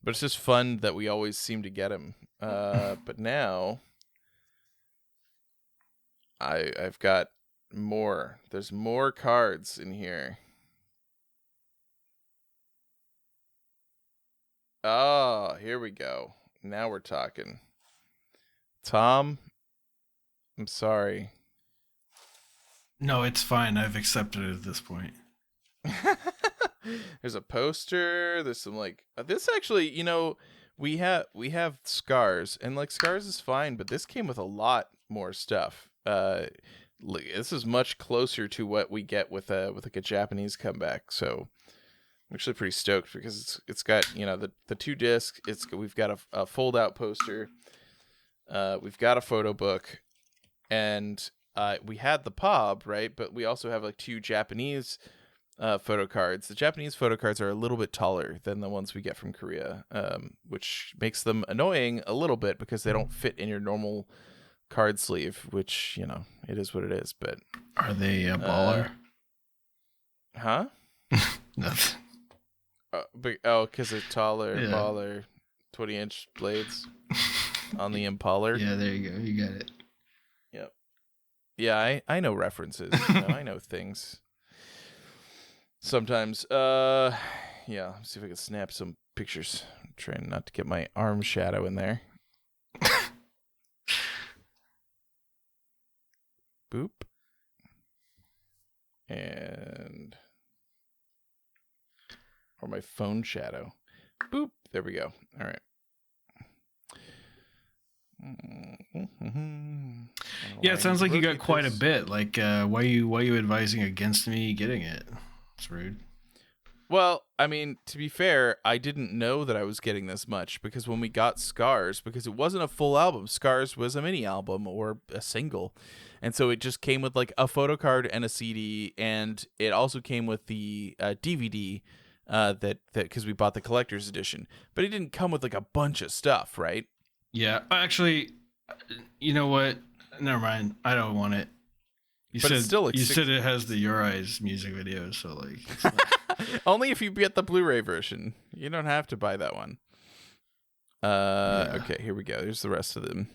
But it's just fun that we always seem to get him. But now I've got more. There's more cards in here. Oh, here we go. Now we're talking. Tom, I'm sorry. No, it's fine. I've accepted it at this point. There's a poster. There's some this actually, we have Scars, and Scars is fine, but this came with a lot more stuff. This is much closer to what we get with like a Japanese comeback. So I'm actually pretty stoked because it's got, the 2 discs. We've got a fold out poster. We've got a photo book, and we had the POB, right? But we also have like 2 Japanese photo cards. The Japanese photo cards are a little bit taller than the ones we get from Korea, which makes them annoying a little bit because they don't fit in your normal card sleeve, which, it is what it is. But are they a baller? Huh? Nothing. Because they're taller, baller, 20-inch blades on the Impaler. Yeah, there you go. You got it. Yep. Yeah, I know references. I know things. Sometimes. Let's see if I can snap some pictures. I'm trying not to get my arm shadow in there. Boop. Or my phone shadow. Boop. There we go. All right. Yeah, it sounds like you got quite a bit. Like, why are you advising against me getting it? It's rude. Well, I mean, to be fair, I didn't know that I was getting this much because when we got Scars, because it wasn't a full album, Scars was a mini album or a single. And so it just came with like a photo card and a CD, and it also came with the DVD that because we bought the collector's edition. But it didn't come with like a bunch of stuff, right? Yeah, actually, you know what? Never mind. I don't want it. You said it has the Your Eyes music video, so like it's not... Only if you get the Blu-ray version. You don't have to buy that one. Okay, here we go. Here's the rest of them.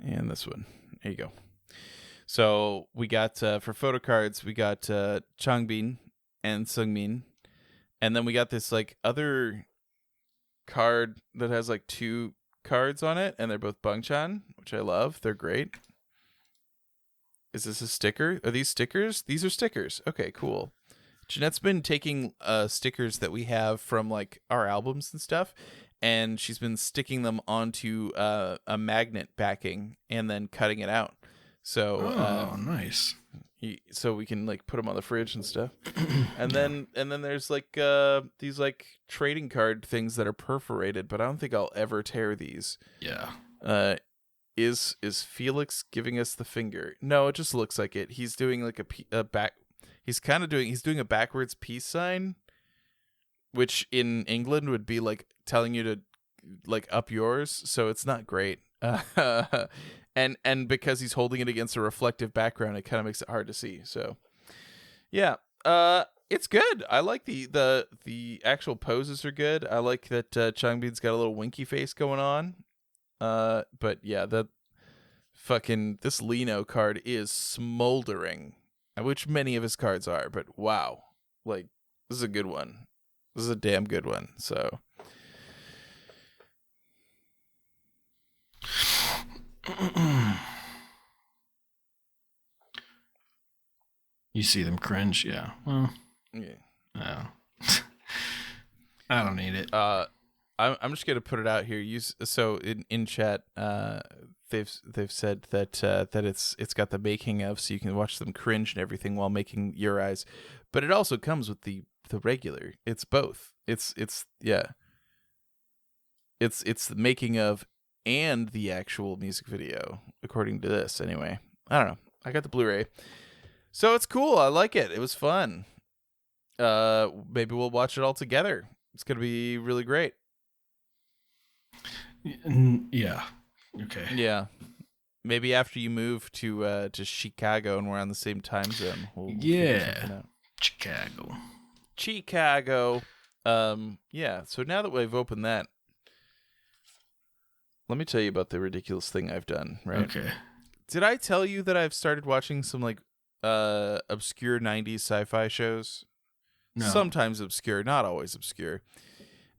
And this one. There you go. So we got for photo cards, we got Changbin and Seungmin, and then we got this like other card that has like 2 cards on it, and they're both Bangchan, which I love. They're great. Is this a sticker? Are these stickers? These are stickers. Okay, cool. Jeanette's been taking stickers that we have from like our albums and stuff, and she's been sticking them onto a magnet backing and then cutting it out. So nice. So we can like put them on the fridge and stuff. And then there's like these like trading card things that are perforated, but I don't think I'll ever tear these. Yeah. Is Felix giving us the finger? No, it just looks like it. He's doing like a back. He's doing a backwards peace sign, which in England would be like telling you to like up yours. So it's not great. And because he's holding it against a reflective background, it kind of makes it hard to see. So yeah, it's good. I like the actual poses are good. I like that Changbin's got a little winky face going on. But yeah, this Lino card is smoldering, which many of his cards are, but wow. Like, this is a good one. This is a damn good one. So you see them cringe, yeah. Well, yeah. No. I don't need it. I'm just gonna put it out here. So in chat, they've said that it's got the making of, so you can watch them cringe and everything while making Your Eyes, but it also comes with the regular. It's both. It's the making of and the actual music video, according to this. Anyway, I don't know. I got the Blu-ray, so it's cool. I like it. It was fun. Maybe we'll watch it all together. It's gonna be really great. Yeah. Okay. Yeah. Maybe after you move to Chicago and we're on the same time zone. We'll Chicago. Yeah. So now that we've opened that, let me tell you about the ridiculous thing I've done. Right. Okay. Did I tell you that I've started watching some like obscure 90s sci-fi shows? No. Sometimes obscure, not always obscure.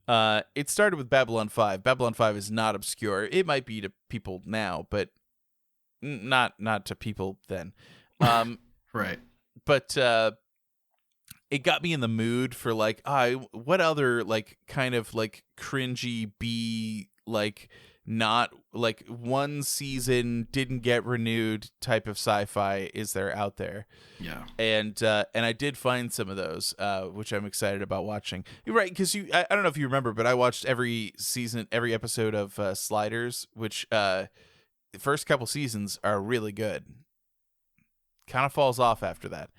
It started with Babylon 5. Babylon 5 is not obscure. It might be to people now, but not to people then. Right. But it got me in the mood for like, what other like kind of like cringy B like not like one season didn't get renewed type of sci-fi is there out there. Yeah. And I did find some of those, which I'm excited about watching. You're right, because I don't know if you remember, but I watched every episode of Sliders, which the first couple seasons are really good. Kind of falls off after that.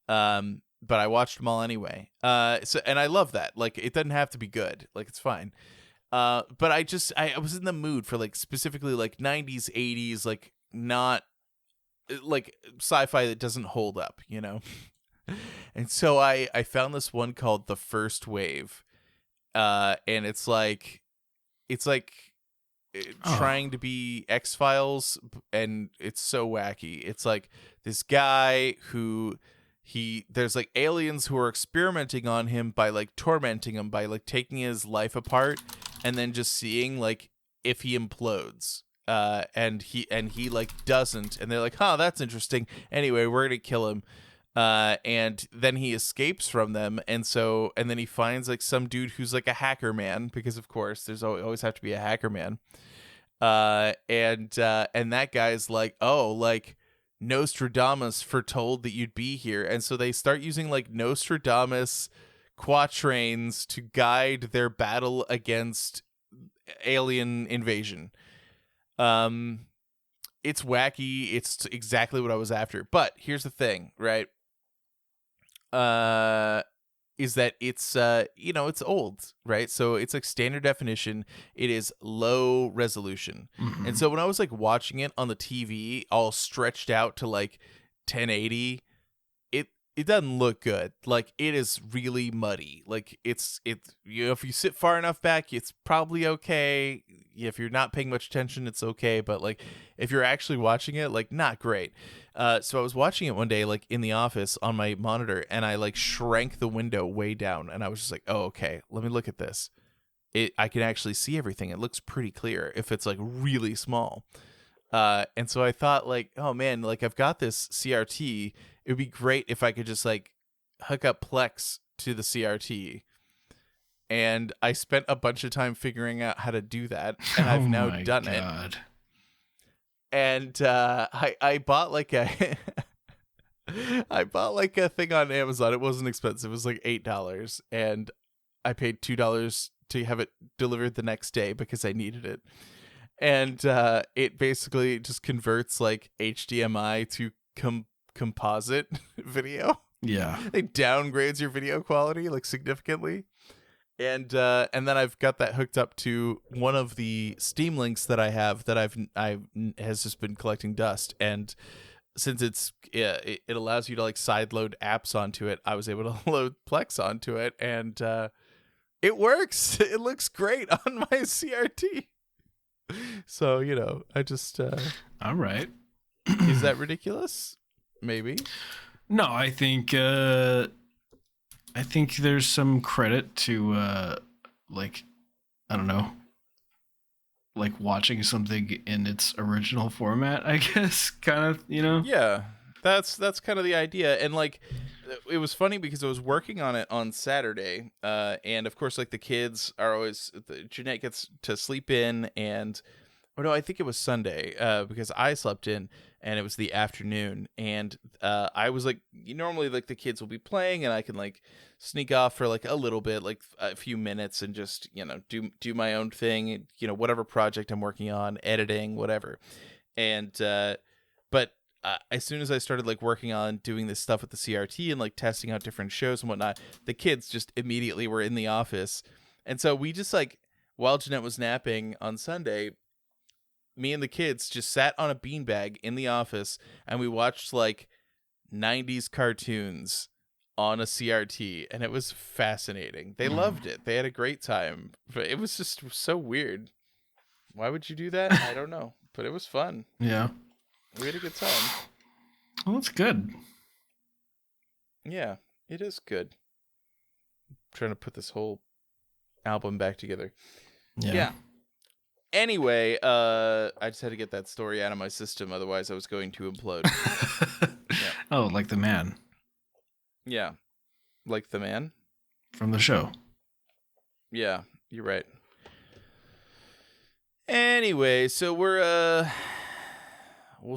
But I watched them all anyway. And I love that. Like, it doesn't have to be good. Like, it's fine. But I was in the mood for like specifically like 90s, 80s, like not like sci-fi that doesn't hold up, you know? And so I found this one called The First Wave. And it's like trying to be X-Files, and it's so wacky. It's like this guy who there's like aliens who are experimenting on him by like tormenting him by like taking his life apart and then just seeing like if he implodes. And he like doesn't, and they're like, "Huh, that's interesting. Anyway, we're gonna kill him." And then he escapes from them, and then he finds like some dude who's like a hacker man, because of course there's always have to be a hacker man. And that guy's like, "Oh, like Nostradamus foretold that you'd be here," and so they start using like Nostradamus quatrains to guide their battle against alien invasion. It's wacky. It's exactly what I was after. But here's the thing, right? Is that it's it's old, right? So it's like standard definition. It is low resolution. Mm-hmm. And so when I was like watching it on the TV all stretched out to like 1080, it doesn't look good. Like, it is really muddy. Like, it's if you sit far enough back, it's probably okay. If you're not paying much attention, it's okay. But like, if you're actually watching it, like, not great. So I was watching it one day, like in the office on my monitor, and I like shrank the window way down, and I was just like, oh, okay, let me look at this. I can actually see everything. It looks pretty clear if it's like really small. And so I thought, like, oh man, like I've got this CRT. It would be great if I could just like hook up Plex to the CRT. And I spent a bunch of time figuring out how to do that, and I've now done it. And I bought like a thing on Amazon. It wasn't expensive. It was like $8, and I paid $2 to have it delivered the next day because I needed it. And it basically just converts like HDMI to composite video. Yeah. It downgrades your video quality like significantly. And then I've got that hooked up to one of the Steam links that I have that has just been collecting dust. And since it allows you to like sideload apps onto it, I was able to load Plex onto it, and it works. It looks great on my CRT. So, I just all right. Is that ridiculous? Maybe. No, I think there's some credit to like, I don't know, like watching something in its original format, I guess, kind of, Yeah. That's kind of the idea. And like, it was funny because I was working on it on Saturday, and of course, like the kids are always, Jeanette gets to sleep in, I think it was Sunday, because I slept in, and it was the afternoon, and I was like, normally like the kids will be playing, and I can like sneak off for like a little bit, like a few minutes, and just do my own thing, whatever project I'm working on, editing, whatever, and but. As soon as I started like working on doing this stuff with the CRT and like testing out different shows and whatnot, the kids just immediately were in the office. And so we just like, while Jeanette was napping on Sunday, me and the kids just sat on a beanbag in the office, and we watched like 90s cartoons on a CRT, and it was fascinating. They loved it. They had a great time, but it was just so weird. Why would you do that? I don't know, but it was fun. Yeah. We had a good time. Well, that's good. Yeah, it is good. I'm trying to put this whole album back together. Yeah. Anyway, I just had to get that story out of my system. Otherwise, I was going to implode. Yeah. Oh, like the man. Yeah. Like the man? From the show. Yeah, you're right. Anyway, so we'll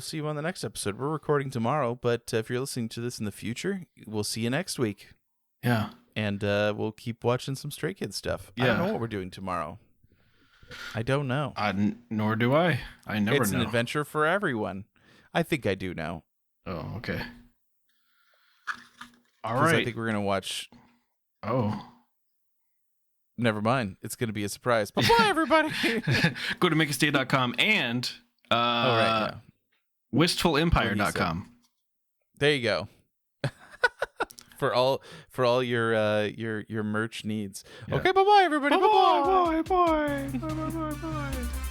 see you on the next episode. We're recording tomorrow, but if you're listening to this in the future, we'll see you next week. Yeah. And we'll keep watching some Stray Kids stuff. Yeah. I don't know what we're doing tomorrow. I don't know. Nor do I. I never know. It's an adventure for everyone. I think I do know. Oh, okay. All right. I think we're going to watch... Oh. Never mind. It's going to be a surprise. Bye-bye, everybody. Go to makeastay.com and wistfulempire.com. There you go. for all your merch needs. Yeah. Okay, bye-bye, everybody. Bye-bye. Bye-bye. Bye-bye. Bye-bye.